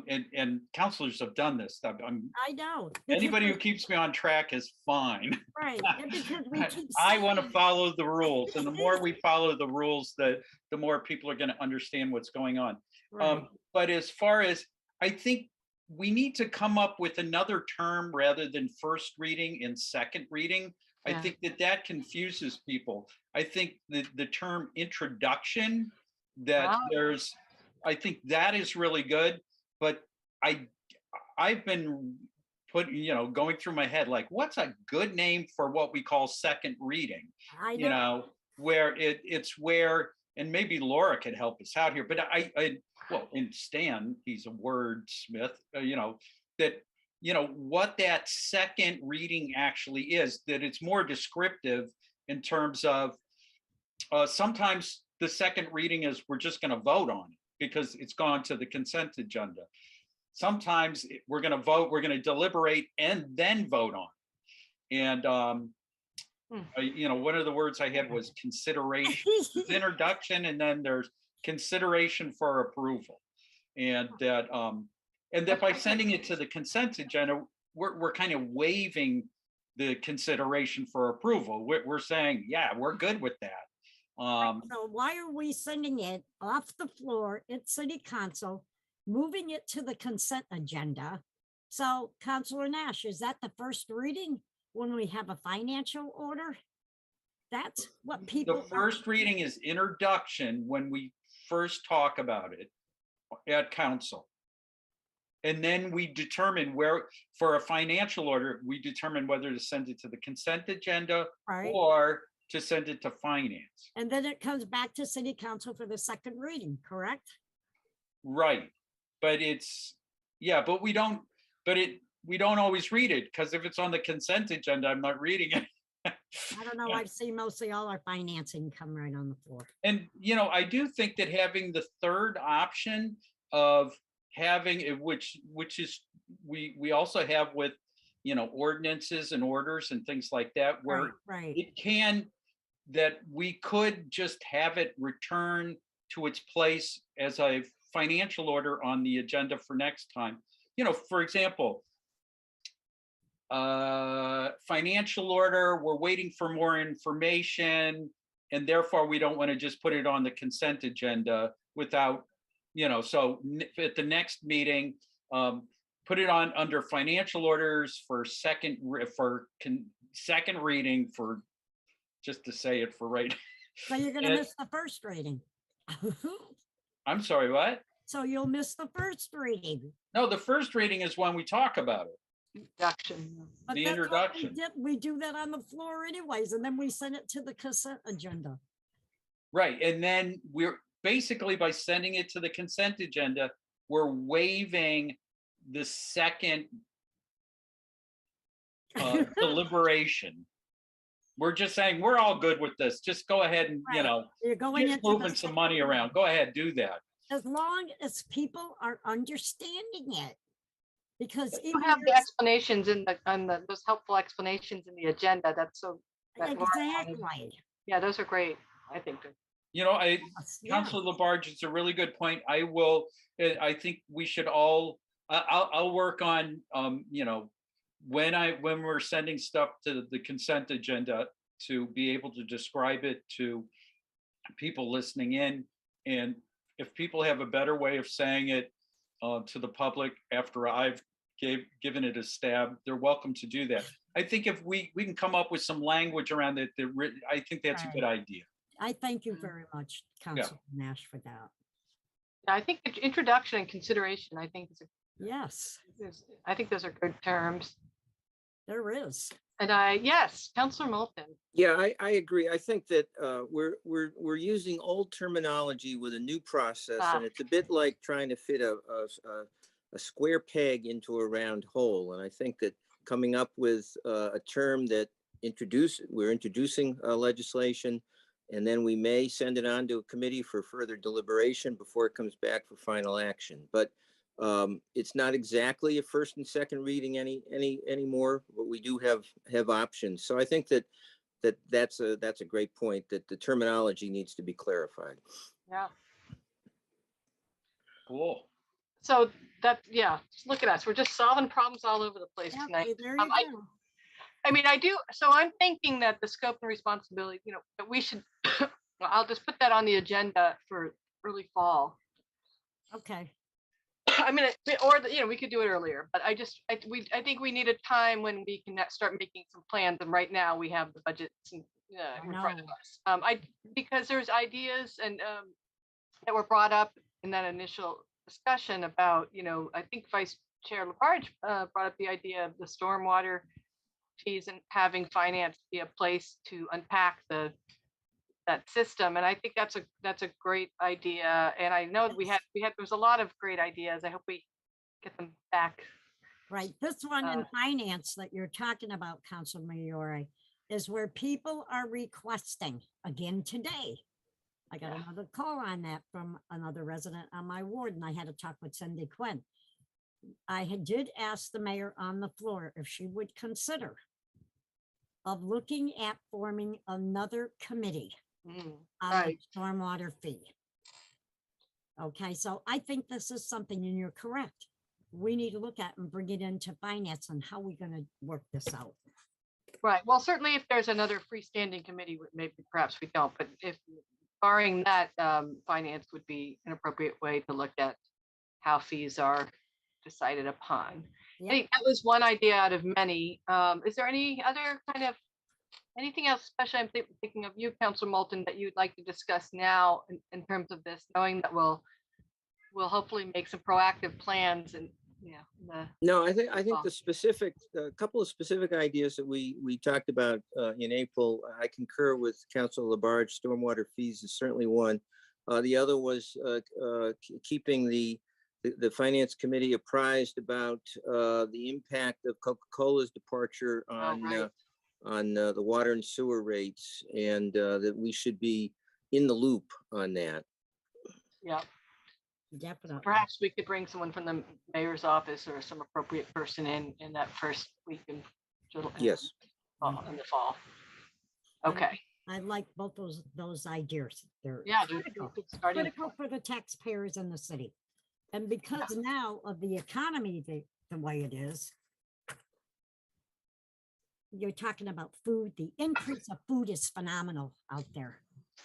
and councilors have done this. I know. Anybody who keeps me on track is fine. Right. And because we keep I want to saying- follow the rules, and the more we follow the rules, the more people are going to understand what's going on. Right. But as far as, I think we need to come up with another term rather than first reading and second reading. I Yeah. think that confuses people. I think the term introduction, that Ah. I think that is really good, but I've been going through my head, like, what's a good name for what we call second reading? I know. Where it's where, and maybe Laura could help us out here, but well, in Stan, he's a wordsmith, that, what that second reading actually is, that it's more descriptive in terms of, sometimes the second reading is we're just going to vote on it because it's gone to the consent agenda. Sometimes we're going to vote, we're going to deliberate and then vote on it. And, one of the words I had was consideration. There's introduction, and then there's consideration for approval. And that by sending it to the consent agenda, we're kind of waiving the consideration for approval. We're saying, yeah, we're good with that. So why are we sending it off the floor at city council, moving it to the consent agenda? So Councilor Nash, is that the first reading when we have a financial order? That's what people. The first reading is introduction when we first talk about it at council. And then we determine where, for a financial order, we determine whether to send it to the consent agenda, Right. or to send it to finance. And then it comes back to city council for the second reading, correct? Right. But but we don't always read it, because if it's on the consent agenda, I'm not reading it. I don't know. I've seen mostly all our financing come right on the floor. And, I do think that having the third option of having it, which is, we also have with, ordinances and orders and things like that, where Right. that we could just have it return to its place as a financial order on the agenda for next time. For example, financial order, we're waiting for more information, and therefore we don't want to just put it on the consent agenda without, so at the next meeting, put it on under financial orders for second reading, for, just to say it for right. So you're gonna miss the first reading. I'm sorry, what? So you'll miss the first reading. No, the first reading is when we talk about it. Introduction. But The that's what introduction. we do that on the floor anyways, and then we send it to the consent agenda. Right, and then we're basically, by sending it to the consent agenda, we're waiving the second deliberation. We're just saying, we're all good with this. Just go ahead and, Right. You're going keep into the moving some second money reading. around. Go ahead, do that. As long as people are understanding it. Because You even have the your- explanations those helpful explanations in the agenda. That's so. that Laura wanted. exactly. Yeah, those are great. I think. Yes, Councilor yes. Labarge, it's a really good point. I think we should all, I'll work on, when we're sending stuff to the consent agenda to be able to describe it to people listening in. And if people have a better way of saying it to the public after I've given it a stab, they're welcome to do that. I think if we can come up with some language around it, I think that's a good idea. I thank you very much, Councilor Nash, for that. I think the introduction and consideration, I think Yes, I think those are good terms. there is. And yes, Councilor Moulton. Yeah, I agree. I think that we're using old terminology with a new process, and it's a bit like trying to fit a square peg into a round hole. And I think that coming up with a term that we're introducing legislation, and then we may send it on to a committee for further deliberation before it comes back for final action. But it's not exactly a first and second reading anymore, but we do have options. So I think that's a great point, that the terminology needs to be clarified. Yeah. Cool. So just look at us. We're just solving problems all over the place Yeah, tonight. there you go. I mean, I do. So I'm thinking that the scope and responsibility, that we should, I'll just put that on the agenda for early fall. Okay. I mean, we could do it earlier, but I think we need a time when we can start making some plans. And right now we have the budgets in front of us. Because there's ideas and that were brought up in that initial discussion about, I think Vice Chair Labarge brought up the idea of the stormwater fees and having finance be a place to unpack that system. And I think that's a great idea. And I know there's a lot of great ideas. I hope we get them back. Right. This one in finance that you're talking about, Council Mayor, is where people are requesting again today. I got another call on that from another resident on my ward, and I had to talk with Cindy Quinn. I did ask the mayor on the floor if she would consider of looking at forming another committee on the stormwater fee. Okay, so I think this is something, and you're correct, we need to look at and bring it into finance and how we're going to work this out. Right. Well, certainly if there's another freestanding committee, maybe perhaps we don't, but if barring that, finance would be an appropriate way to look at how fees are decided upon. Yep. I think that was one idea out of many. Is there any other anything else, especially I'm thinking of you, Councilor Moulton, that you'd like to discuss now in terms of this, knowing that we'll hopefully make some proactive plans and No, I think the couple of specific ideas that we talked about in April, I concur with Councilor Labarge. Stormwater fees is certainly one. The other was keeping the finance committee apprised about the impact of Coca-Cola's departure on the water and sewer rates, and that we should be in the loop on that. Yeah. Definitely. Perhaps we could bring someone from the mayor's office or some appropriate person in that first week in July. Yes. In the fall. Okay. I like both those ideas. They're critical for the taxpayers in the city. And because now of the economy the way it is, you're talking about food. The increase of food is phenomenal out there.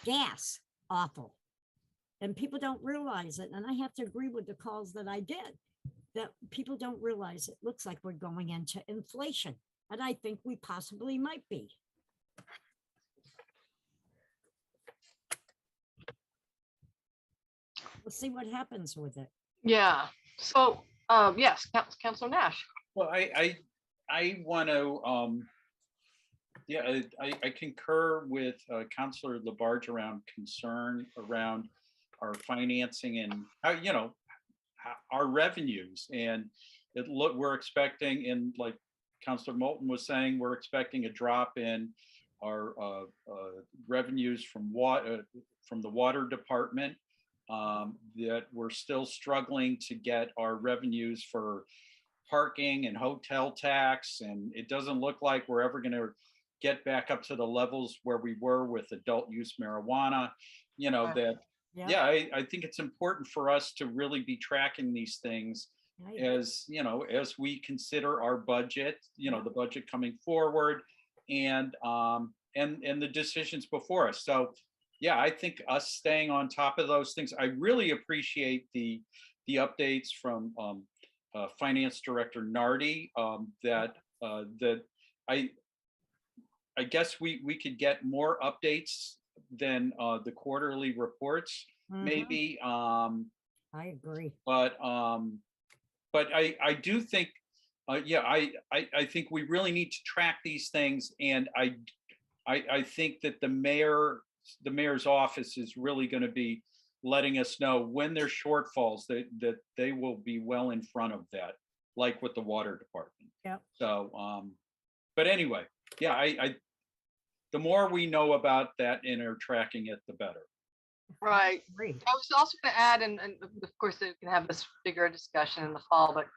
Gas, awful. And people don't realize it. And I have to agree with the calls that I did, that people don't realize it looks like we're going into inflation. And I think we possibly might be. We'll see what happens with it. Yeah. So, yes, Councilor Nash. Well, I want to, I concur with Councilor Labarge around concern around our financing and our revenues. And we're expecting, in like Councilor Moulton was saying, we're expecting a drop in our revenues from the water department. That we're still struggling to get our revenues for parking and hotel tax, and it doesn't look like we're ever going to get back up to the levels where we were with adult use marijuana. That Yeah. I think it's important for us to really be tracking these things Right. as as we consider our budget, the budget coming forward, and the decisions before us. So yeah, I think us staying on top of those things. I really appreciate the updates from Finance Director Nardi, that I guess we could get more updates than the quarterly reports, Mhm. maybe. I agree. But I do think, I think we really need to track these things, and I think that the mayor's office is really going to be letting us know when there's shortfalls, that they will be well in front of that, like with the water department. Yep. So, but anyway, yeah, the more we know about that and are tracking it, the better. Right. Agree. I was also going to add, and of course, we can have this bigger discussion in the fall, but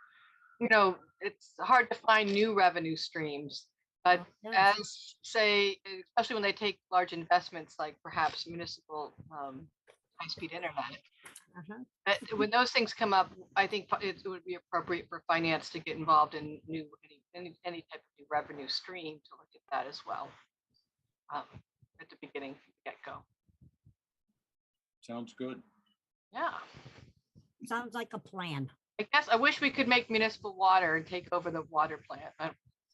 it's hard to find new revenue streams. But Yes. as say, especially when they take large investments like perhaps municipal high-speed internet, Uh-huh. when those things come up, I think it would be appropriate for finance to get involved in any type of new revenue stream to look at that as well at the beginning, get-go. Sounds good. Yeah. Sounds like a plan. I guess I wish we could make municipal water and take over the water plant.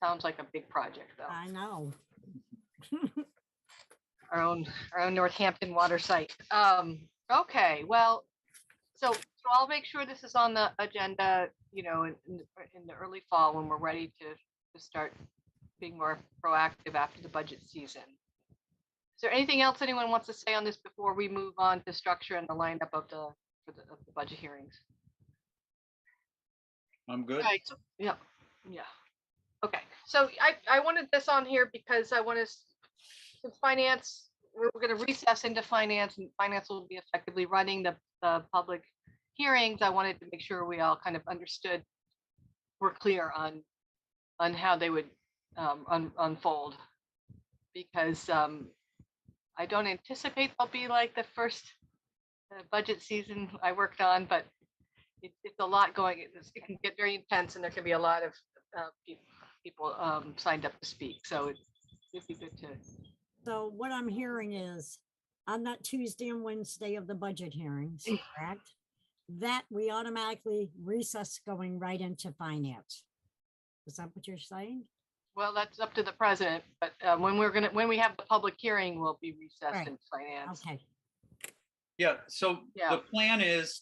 Sounds like a big project, though. I know. Our own Northampton water site. Okay, well, so I'll make sure this is on the agenda, in the early fall when we're ready to start being more proactive after the budget season. Is there anything else anyone wants to say on this before we move on to structure and the lineup of the budget hearings? I'm good. Right. Yeah. Okay. So I wanted this on here because I want to, since finance, we're going to recess into finance, and finance will be effectively running the public hearings. I wanted to make sure we all kind of understood, we're clear on how they would unfold, because I don't anticipate they'll be like the first budget season I worked on, but it's a lot going. It can get very intense, and there can be a lot of people signed up to speak. So it'd be good to. So what I'm hearing is on that Tuesday and Wednesday of the budget hearings, correct? That we automatically recess going right into finance. Is that what you're saying? Well, that's up to the president, but when we have the public hearing, we'll be recessed Right. in finance. Okay. Yeah, so Yeah. the plan is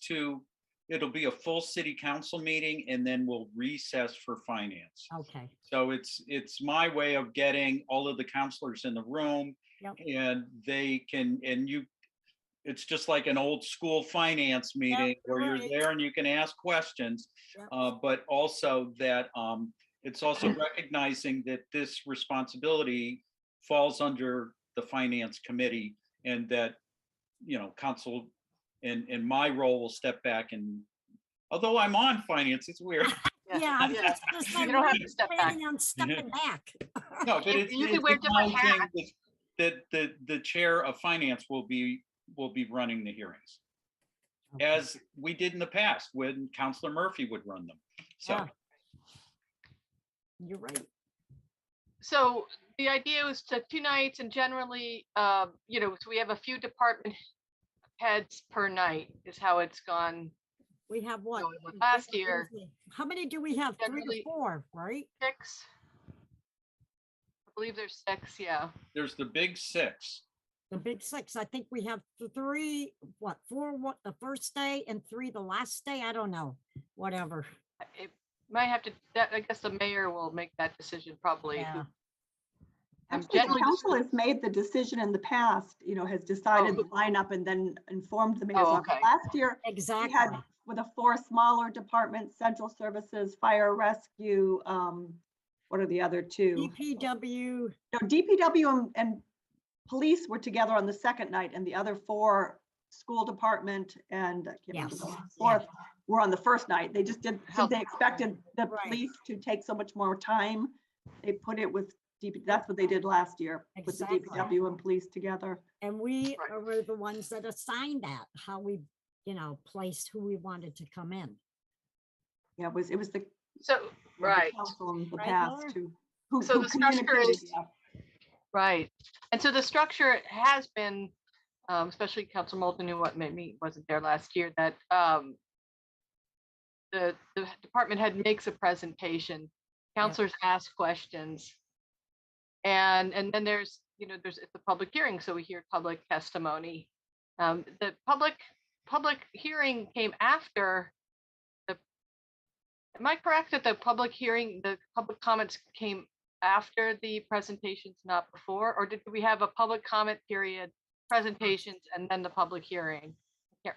it'll be a full city council meeting, and then we'll recess for finance. Okay. So it's my way of getting all of the counselors in the room, Yep. and they can, it's just like an old school finance meeting where you're right. there and you can ask questions, Yep. but also that it's also recognizing that this responsibility falls under the finance committee, and that, council and my role will step back, and although I'm on finance, it's weird. Yeah, I was just gonna say, You don't have we're to step back. planning on stepping back. No, but it's You can wear different acknowledging that the chair of finance will be running the hearings, Okay. as we did in the past when Councilor Murphy would run them. So Yeah. You're right. So the idea was to 2 nights, and generally, so we have a few department heads per night is how it's gone. We have what? So with last year, How many do we have? 3 generally- or 4, right? 6. I believe there's 6. Yeah. there's the big 6. The big 6. I think we have 3, 4 the first day and 3 the last day. I don't know. Whatever. It might have to. I guess the mayor will make that decision probably. Yeah. Actually, the generally, council has made the decision in the past, has decided the lineup and then informed the mayor's Oh, office. okay. Last year, Exactly. with the 4 smaller departments, central services, fire rescue, what are the other 2? DPW, No, DPW and police were together on the second night, and the other 4, school department and I can't remember Yes, the yeah. 4th, were on the first night. They just did, since Health they expected the Right. police to take so much more time, they put it with DP, that's what they did last year, with the Exactly. DPW and police together. and we Right. were the ones that assigned that, how we, placed who we wanted to come in. Yeah, it was the So, the right, council in the Right, past Laura? who So the structure communicated, is- yeah. right. And so the structure has been, especially Council Moulton, who maybe wasn't there last year, that the department head makes a presentation, counselors ask questions. And then there's it's a public hearing, so we hear public testimony. The public hearing came after am I correct that the public hearing, the public comments came after the presentations, not before? Or did we have a public comment period, presentations, and then the public hearing?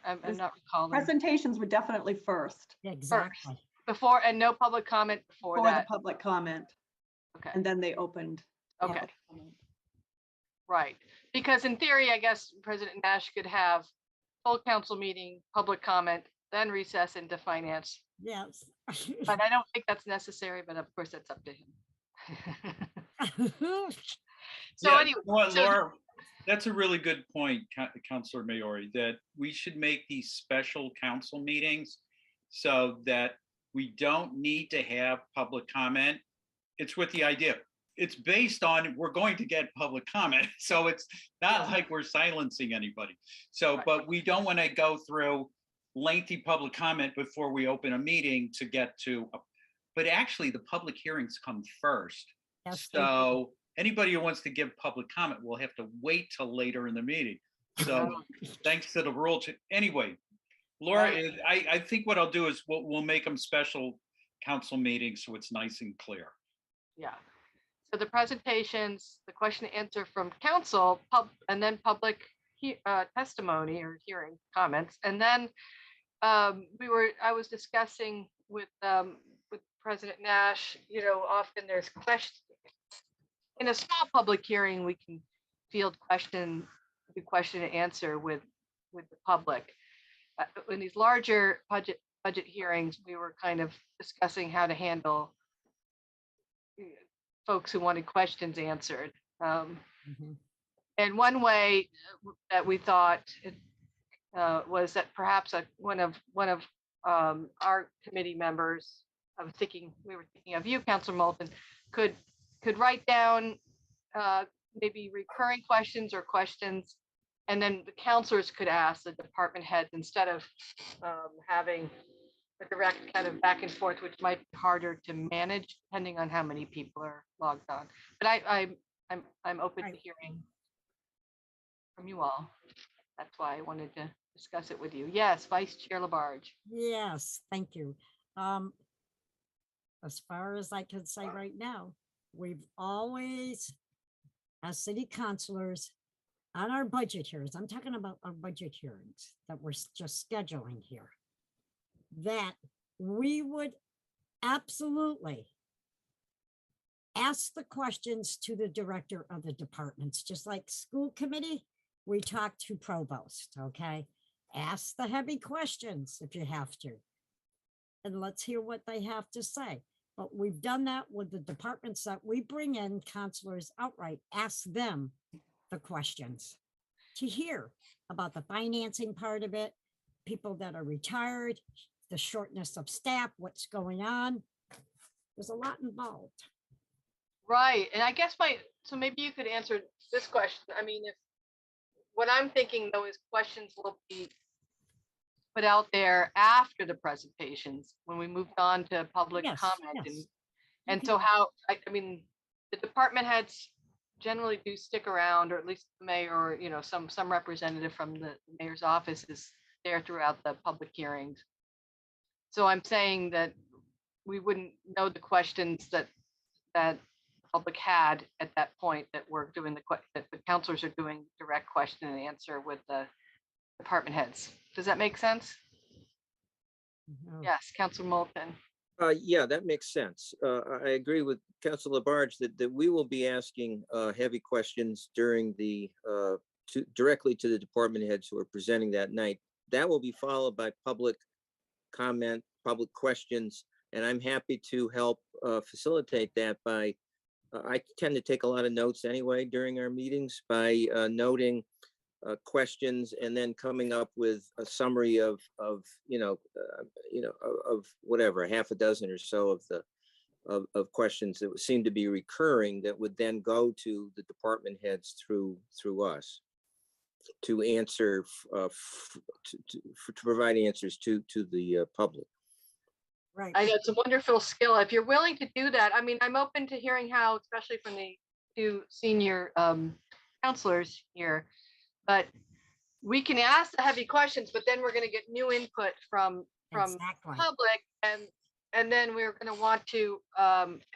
I'm not recalling. Presentations were definitely first, Exactly. Before, and no public comment before for the that. public comment, Okay, and then they opened. okay, public comment. right. Because in theory, I guess President Nash could have full council meeting, public comment, then recess into finance. Yes. But I don't think that's necessary, but of course, that's up to him. So Yeah, anyway, you know what, so- Laura, that's a really good point, Councilor Maori, that we should make these special council meetings so that we don't need to have public comment. It's with the idea, it's based on, we're going to get public comment. So it's not like we're silencing anybody. So, Right. but we don't want to go through lengthy public comment before we open a meeting to get to, but actually the public hearings come first. Yes, they do. So anybody who wants to give public comment will have to wait till later in the meeting. So thanks to the rule. Anyway, Laura, Right. I think what I'll do is we'll make them special council meetings so it's nice and clear. Yeah. So the presentations, the question and answer from council, and then public testimony or hearing comments. And then I was discussing with President Nash, often there's questions. In a small public hearing, we can field do question and answer with the public. In these larger budget hearings, we were kind of discussing how to handle folks who wanted questions answered. Mhm. And one way that we thought was that perhaps one of our committee members, we were thinking of you, Councilor Moulton, could write down maybe recurring questions or questions, and then the counselors could ask the department heads instead of having a direct kind of back and forth, which might be harder to manage depending on how many people are logged on. But I'm open to Right. hearing from you all. That's why I wanted to discuss it with you. Yes, Vice Chair Labarge. Yes, thank you. As far as I can say right now, we've always, as city councilors, on our budget hearings, I'm talking about our budget hearings that we're just scheduling here, that we would absolutely ask the questions to the director of the departments, just like school committee, we talk to provost, okay? Ask the heavy questions if you have to. And let's hear what they have to say. But we've done that with the departments that we bring in, counselors outright, ask them the questions to hear about the financing part of it, people that are retired, the shortness of staff, what's going on. There's a lot involved. Right. And I guess so maybe you could answer this question. I mean, what I'm thinking though is questions will be put out there after the presentations when we moved on to public Yes, comment. yes. And You so I mean, the department heads generally do stick around, or at least the mayor or, some representative from the mayor's office is there throughout the public hearings. So I'm saying that we wouldn't know the questions that public had at that point, that we're doing that the counselors are doing direct question and answer with the department heads. Does that make sense? Oh, Yes, Councilor Moulton. Yeah, that makes sense. I agree with Councilor Labarge that we will be asking heavy questions during directly to the department heads who are presenting that night. That will be followed by public comment, public questions, and I'm happy to help facilitate that by, I tend to take a lot of notes anyway during our meetings by noting questions and then coming up with a summary of of whatever, half a dozen or so of the questions that would seem to be recurring that would then go to the department heads through us to answer to provide answers to the public. right. I know it's a wonderful skill. If you're willing to do that, I mean, I'm open to hearing how, especially from the two senior counselors here. But we can ask the heavy questions, but then we're going to get new input from Exactly. public, and then we're going to want to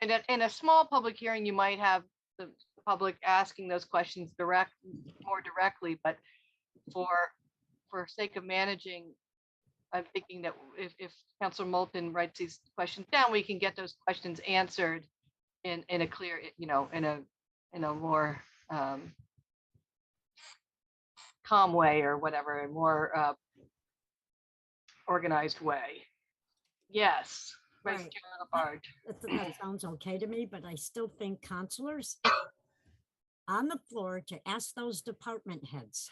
in a small public hearing, you might have the public asking those questions more directly, but for sake of managing, I'm thinking that if Councilor Moulton writes these questions down, we can get those questions answered in a clear, in a more calm way, or whatever, a more organized way. Yes, Vice Right. Chair Labarge. That sounds okay to me, but I still think counselors on the floor to ask those department heads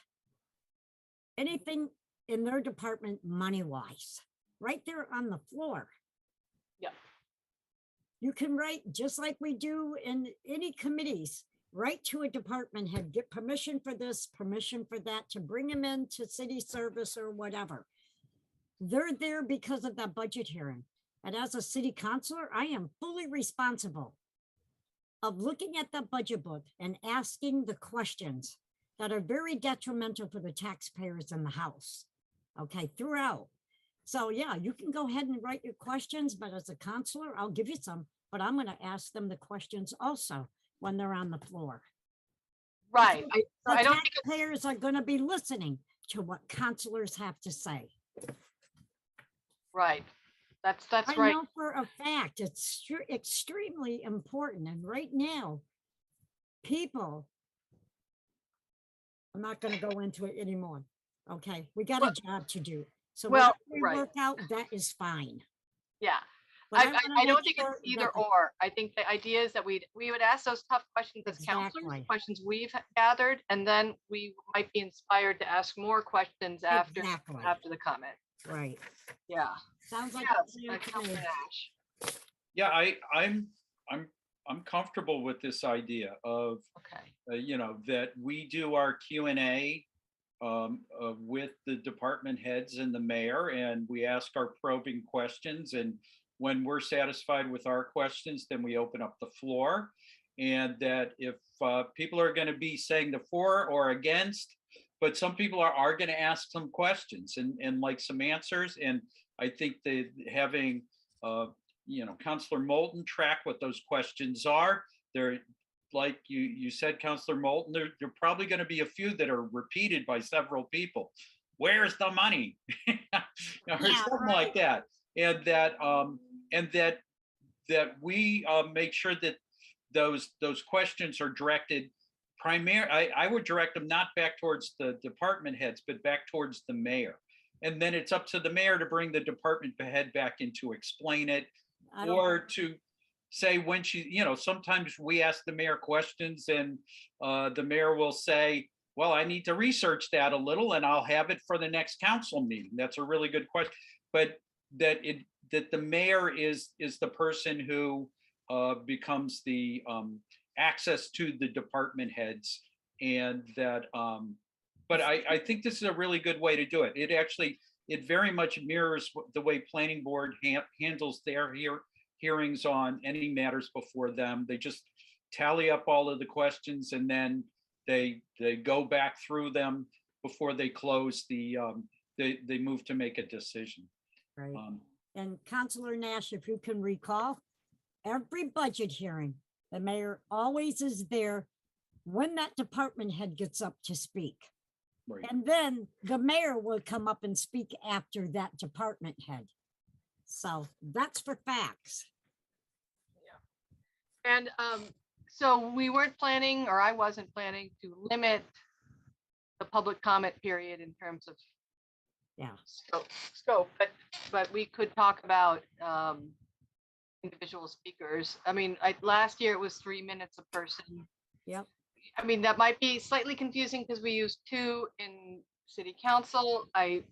anything in their department money-wise, right there on the floor. Yep. You can write, just like we do in any committees, write to a department head, get permission for this, permission for that, to bring them into city service or whatever. They're there because of that budget hearing. And as a city councilor, I am fully responsible of looking at the budget book and asking the questions that are very detrimental for the taxpayers in the house. Okay, throughout. So yeah, you can go ahead and write your questions, but as a counselor, I'll give you some, but I'm going to ask them the questions also when they're on the floor. Right. The I don't think taxpayers are going to be listening to what counselors have to say. right. That's I right. know for a fact it's extremely important. And right now, people, I'm not going to go into it anymore. Okay, we got a job to do. So Well, whatever we right. work out, that is fine. Yeah. But I wanna don't make think sure it's either that the- or. I think the idea is that we would ask those tough questions as counselors, Exactly. questions we've gathered, and then we might be inspired to ask more questions after Exactly. the comment. Right. Yeah. Sounds like Yes, a plan to Councilor me. Nash. Yeah, I'm comfortable with this idea of Okay. that we do our Q&A with the department heads and the mayor, and we ask our probing questions. And when we're satisfied with our questions, then we open up the floor. And that if people are going to be saying the for or against, but some people are going to ask some questions and like some answers. And I think that having Councilor Moulton track what those questions are, they're like you said, Councilor Moulton, there are probably going to be a few that are repeated by several people. Where's the money? Or something like that. And that we make sure that those questions are directed I would direct them not back towards the department heads, but back towards the mayor. And then it's up to the mayor to bring the department head back in to explain it, or to say when sometimes we ask the mayor questions and the mayor will say, well, I need to research that a little and I'll have it for the next council meeting. That's a really good question. But that the mayor is the person who becomes the access to the department heads. And that, but I think this is a really good way to do it. It very much mirrors the way planning board handles their hearings on any matters before them. They just tally up all of the questions and then they go back through them before they close they move to make a decision. Right. And Councilor Nash, if you can recall, every budget hearing, the mayor always is there when that department head gets up to speak. Right. And then the mayor will come up and speak after that department head. So that's for facts. And so we weren't planning, or I wasn't planning to limit the public comment period in terms of Yeah. scope, but we could talk about individual speakers. I mean, last year it was 3 minutes a person. Yep. I mean, that might be slightly confusing because we use 2 in city council. I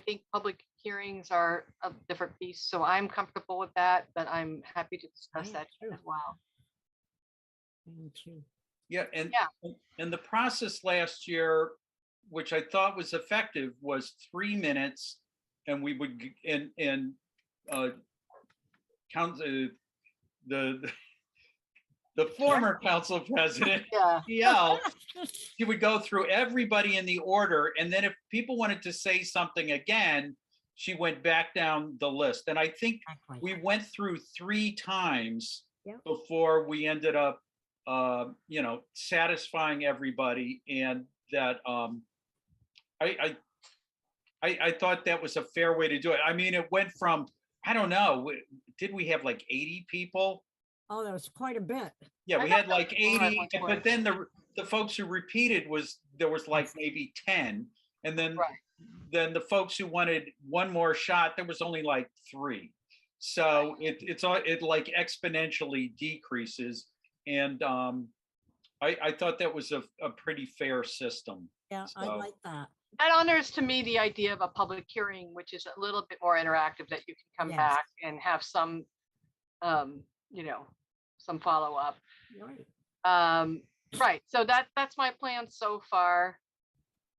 think public hearings are a different beast, so I'm comfortable with that, but I'm happy to discuss am that too. as well. Me too. Yeah, and Yeah. and the process last year, which I thought was effective, was 3 minutes, and we would count the former council president, Yeah. PL, he would go through everybody in the order, and then if people wanted to say something again, she went back down the list. And I think Exactly. we went through 3 times Yep. before we ended up, satisfying everybody, and that I thought that was a fair way to do it. I mean, it went from, I don't know, did we have like 80 people? Oh, that was quite a bit. Yeah, I we thought had that like was more at 80, one but point. then the folks who repeated there was like maybe 10. And then Right. then the folks who wanted one more shot, there was only like 3. So it like exponentially decreases. And I thought that was a pretty fair system. Yeah, I So- like that. That honors to me the idea of a public hearing, which is a little bit more interactive, that you can come Yes. back and have some, some follow-up. Right. Right, so that's my plan so far.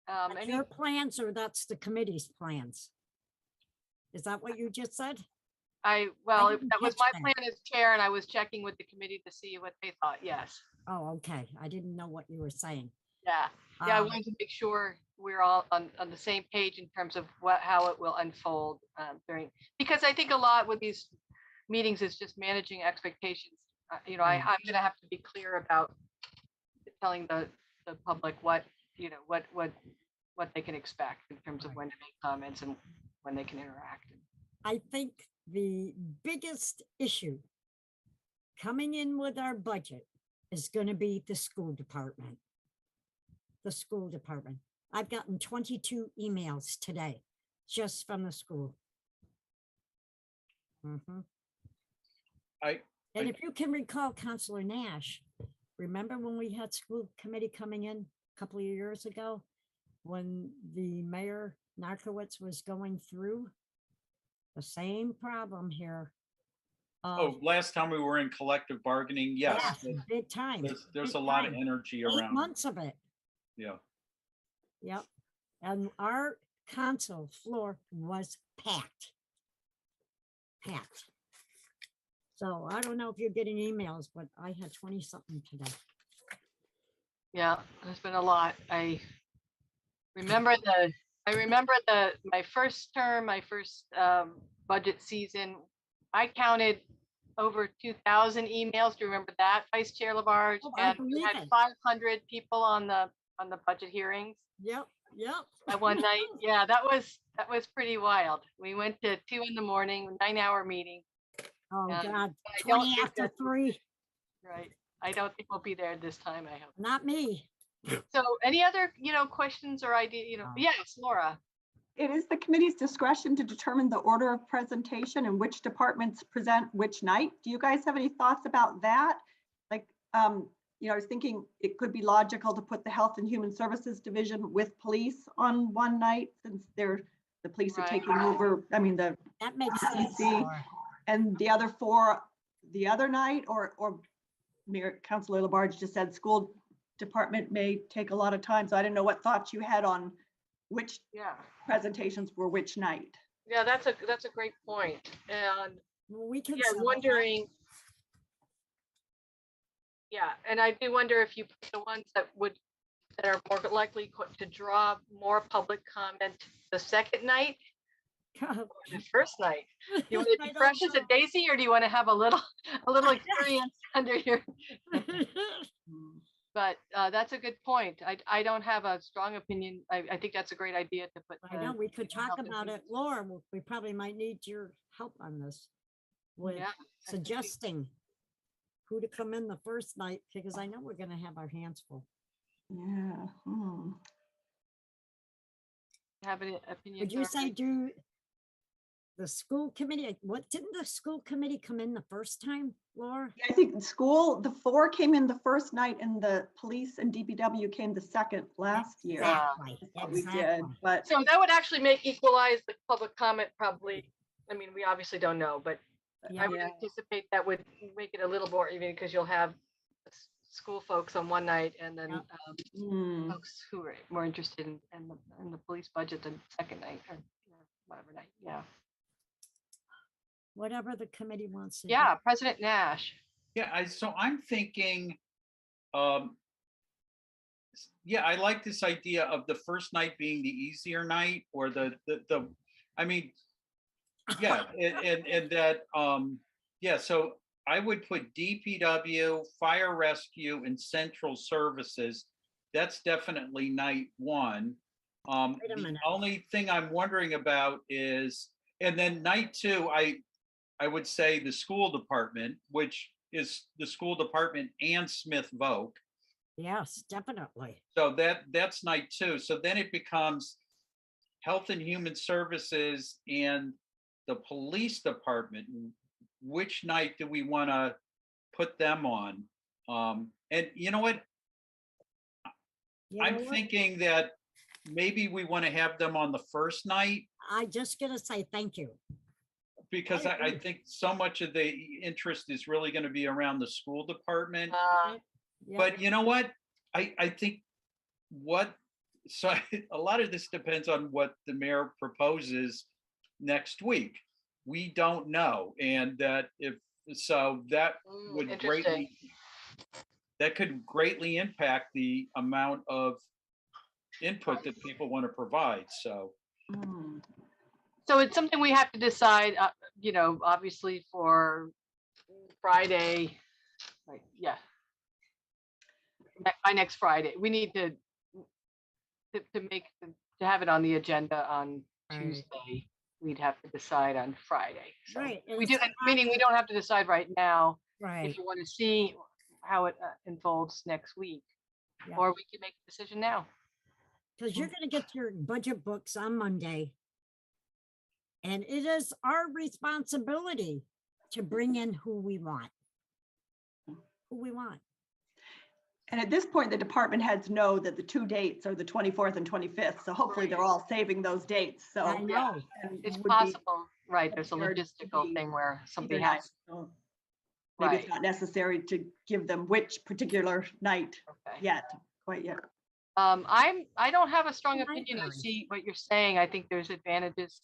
That's Any, your plans or that's the committee's plans? Is that what you just said? well, didn't that was catch my that. plan as chair, and I was checking with the committee to see what they thought, yes. Oh, okay. I didn't know what you were saying. Yeah, I Um, wanted to make sure we're all on the same page in terms of how it will unfold during, because I think a lot with these meetings is just managing expectations. Right. I'm gonna have to be clear about telling the public what they can expect in terms of Right. when to make comments and when they can interact. I think the biggest issue coming in with our budget is going to be the school department. The school department. I've gotten 22 emails today just from the school. Mhm. I- And I- if you can recall, Counselor Nash, remember when we had school committee coming in a couple of years ago? When the mayor Narkowitz was going through the same problem here. Oh, last time we were in collective bargaining, yes, Big time. there's big a lot of time. energy 8 around. months of it. Yeah. Yep. And our council floor was packed. Packed. So I don't know if you're getting emails, but I had 20 something today. Yeah, there's been a lot. I remember my first term, my first budget season, I counted over 2,000 emails. Do you remember that, Vice Chair Labarge? Oh, I And we believe had it. 500 people on the budget hearings Yep. Yep. at one night. Yeah, that was pretty wild. We went to 2 in the morning, 9-hour meeting. Oh, Um, God. I don't 20 think after that- 3. Right. I don't think we'll be there this time, I hope. Not me. So any other, questions or idea, No. yes, Laura. It is the committee's discretion to determine the order of presentation and which departments present which night. Do you guys have any thoughts about that? Like, I was thinking it could be logical to put the Health and Human Services Division with police on one night since the police are Right. taking over, the That makes sense. see. Laura. and the other 4 the other night, or Mayor Councilor Labarge just said school department may take a lot of time. So I didn't know what thoughts you had on which Yeah. presentations were which night. Yeah, that's a great point. And Well, we can. yeah, I'm settle that. wondering. Yeah, and I do wonder if you put the ones that are more likely to draw more public comment the second night or the first night. Do you want to I be don't fresh as a know. daisy, or do you want to have a little experience under your? But that's a good point. I don't have a strong opinion. I think that's a great idea to put. I know we could talk Health and about Human it, Laura. We probably might need your help on this with Yeah, I think we- suggesting who to come in the first night, because I know we're gonna have our hands full. Yeah. Have an opinion? Would you say do the school committee, what, didn't the school committee come in the first time, Laura? I think the 4 came in the first night and the police and DPW came the second last year. Exactly, That's what we did, exactly. but So that would actually equalize the public comment probably. I mean, we obviously don't know, but I would Yeah. anticipate that would make it a little more even because you'll have school folks on one night and then mm, folks who are more interested in the police budget the second night or whatever night. Yeah. Whatever the committee wants to do. Yeah. President Nash. Yeah, so I'm thinking, yeah, I like this idea of the first night being the easier night or I mean, yeah, and that, yeah, so I would put DPW, fire rescue and central services. That's definitely night 1. Wait a The minute. only thing I'm wondering about is, and then night 2, I would say the school department, which is the school department and Smith Voc. Yes, definitely. So that's night 2. So then it becomes Health and Human Services and the police department. Which night do we want to put them on? And you know what? You know I'm what? thinking that maybe we want to have them on the first night I just gonna say thank you. because I I agree. think so much of the interest is really going to be around the school department. Yeah, But you know what? I think so a lot of this depends on what the mayor proposes next week. We don't know. And that would Interesting. could greatly impact the amount of input that people want to provide. So mm. So it's something we have to decide, obviously for Friday, like, yeah. By next Friday, we need to have it on the agenda on Right. Tuesday. We'd have to decide on Friday. So right. and we it's do, meaning we don't have to decide right now. Right, If you want to see how it unfolds next week, Yeah. or we can make a decision now. because you're gonna get your budget books on Monday. And it is our responsibility to bring in who we want. Who we want. And at this point, the department heads know that the 2 dates are the 24th and 25th. So hopefully they're all saving those dates. So I know. and It's would be possible, right? There's a prepared to logistical be thing where somebody either has, night. So maybe it's right? not necessary to give them which particular night Okay. yet, quite yet. I don't have a strong Right, opinion. I Mary. see what you're saying. I think there's advantages.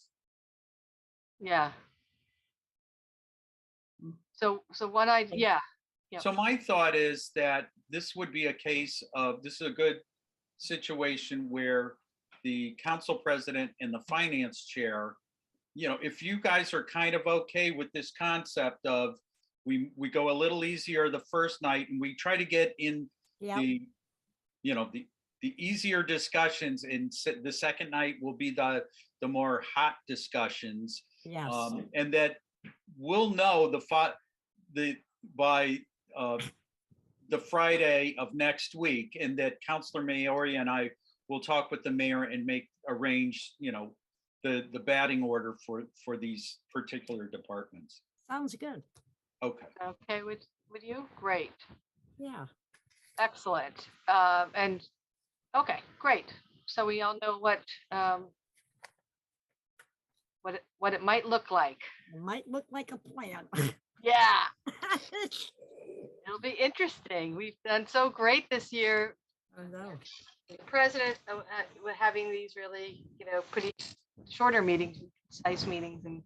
Yeah. So one idea, yeah. So my thought is that this would be a case of, this is a good situation where the council president and the finance chair, if you guys are kind of okay with this concept of we go a little easier the first night and we try to get in Yeah, the easier discussions, and the second night will be the more hot discussions. yes. And that we'll know by the Friday of next week, and that Councilor Mayoria and I will talk with the mayor and arrange, the batting order for these particular departments. Sounds good. Okay. Okay, with you? Great. Yeah. Excellent. And okay, great. So we all know what it might look like. It might look like a plan. Yeah, it'll be interesting. We've done so great this year. I know. The president having these really, pretty shorter meetings, concise meetings, and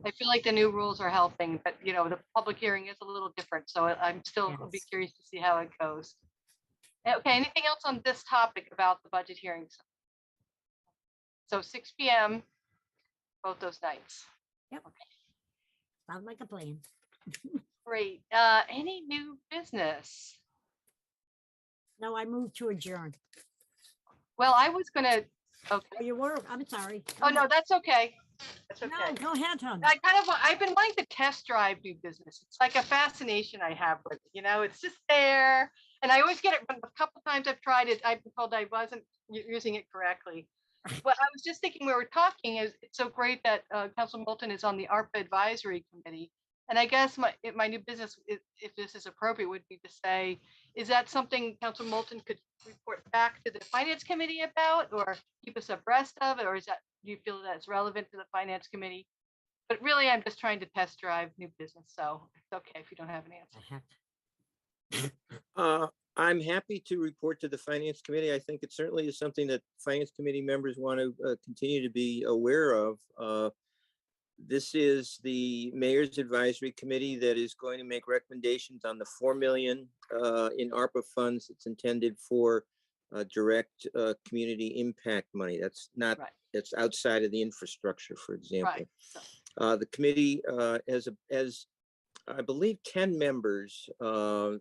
I feel like the new rules are helping. But the public hearing is a little different, so I'm still will be Yes. curious to see how it goes. Okay, anything else on this topic about the budget hearings? So 6 p.m. both those nights. Sounds like a plan. Great. Any new business? No, I moved to adjourn. Well, I was gonna. Okay. Oh, you were? I'm sorry. Oh no, that's okay. That's No, okay. go ahead, Tom. I've been wanting to test drive new business. It's like a fascination I have with it, it's just there. And I always get it, but a couple times I've tried it, I've been told I wasn't using it correctly. But I was just thinking, we were talking, it's so great that Council Moulton is on the ARPA Advisory Committee. And I guess my new business, if this is appropriate, would be to say, is that something Council Moulton could report back to the Finance Committee about, or keep us abreast of it, or do you feel that it's relevant to the Finance Committee? But really, I'm just trying to test drive new business, so it's okay if you don't have an answer. I'm happy to report to the Finance Committee. I think it certainly is something that Finance Committee members want to continue to be aware of. This is the Mayor's Advisory Committee that is going to make recommendations on the 4 million in ARPA funds. It's intended for direct community impact money. That's not, Right. that's outside of the infrastructure, for example. Right. So, The committee has I believe 10 members, all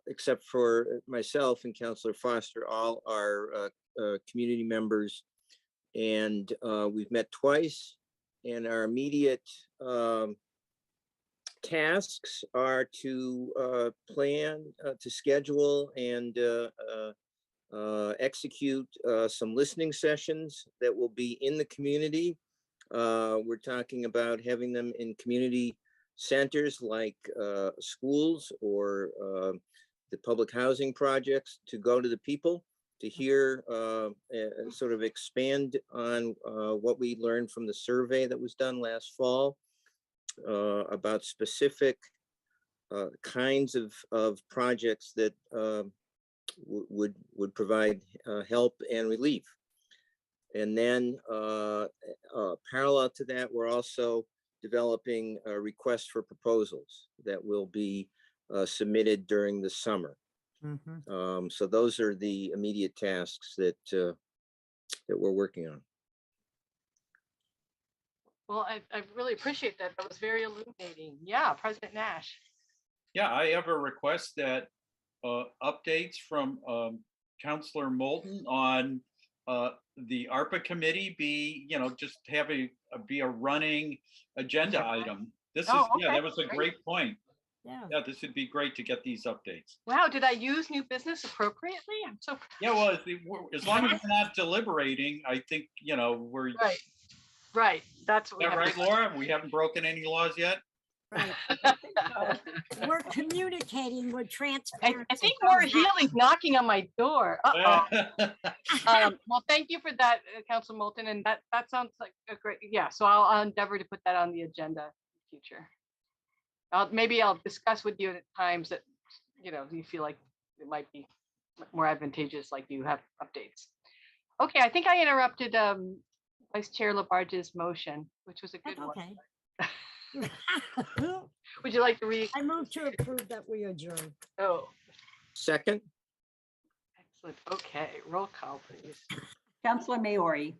except for myself and Councillor Foster, all are community members. And we've met twice, and our immediate tasks are to plan, to schedule and execute some listening sessions that will be in the community. We're talking about having them in community centers like schools or the public housing projects, to go to the people, to hear, sort of expand on what we learned from the survey that was done last fall about specific kinds of projects that would provide help and relief. And then parallel to that, we're also developing requests for proposals that will be submitted during the summer. So those are the immediate tasks that we're working on. well, I really appreciate that. That was very illuminating. Yeah, President Nash. Yeah, I have a request that updates from Councillor Moulton on the ARPA committee be, just be a running agenda item. This is, Oh, yeah, okay, that was a great point. Yeah. Yeah, this would be great to get these updates. Wow, did I use new business appropriately? I'm so Yeah, well, as long as we're not deliberating, I think, we're, right. Right. That's what is we that have right, Laura? We haven't broken any laws yet? Right. We're communicating with transparency. I think more healing's knocking on my door. Well, thank you for that, Council Moulton, and that sounds like a great, yeah. So I'll endeavor to put that on the agenda in the future. Maybe I'll discuss with you at times that you feel like it might be more advantageous, like you have updates. Okay, I think I interrupted Vice Chair Labarge's motion, which was a good one. Okay. Would you like to read? I move to approve that we adjourn. Oh, Second, excellent. Okay, roll call, please. Councillor Maori,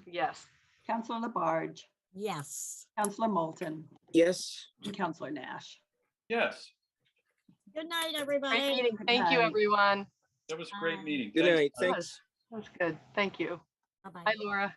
Yes. Councillor Labarge, Yes. Councillor Moulton, yes. and Councillor Nash. Yes, Good night, Great everybody. meeting. Thank you, night. everyone. that was a great meeting. Good Thanks. night. That Thanks. was good. Thank you. Bye-bye. Hi, Laura.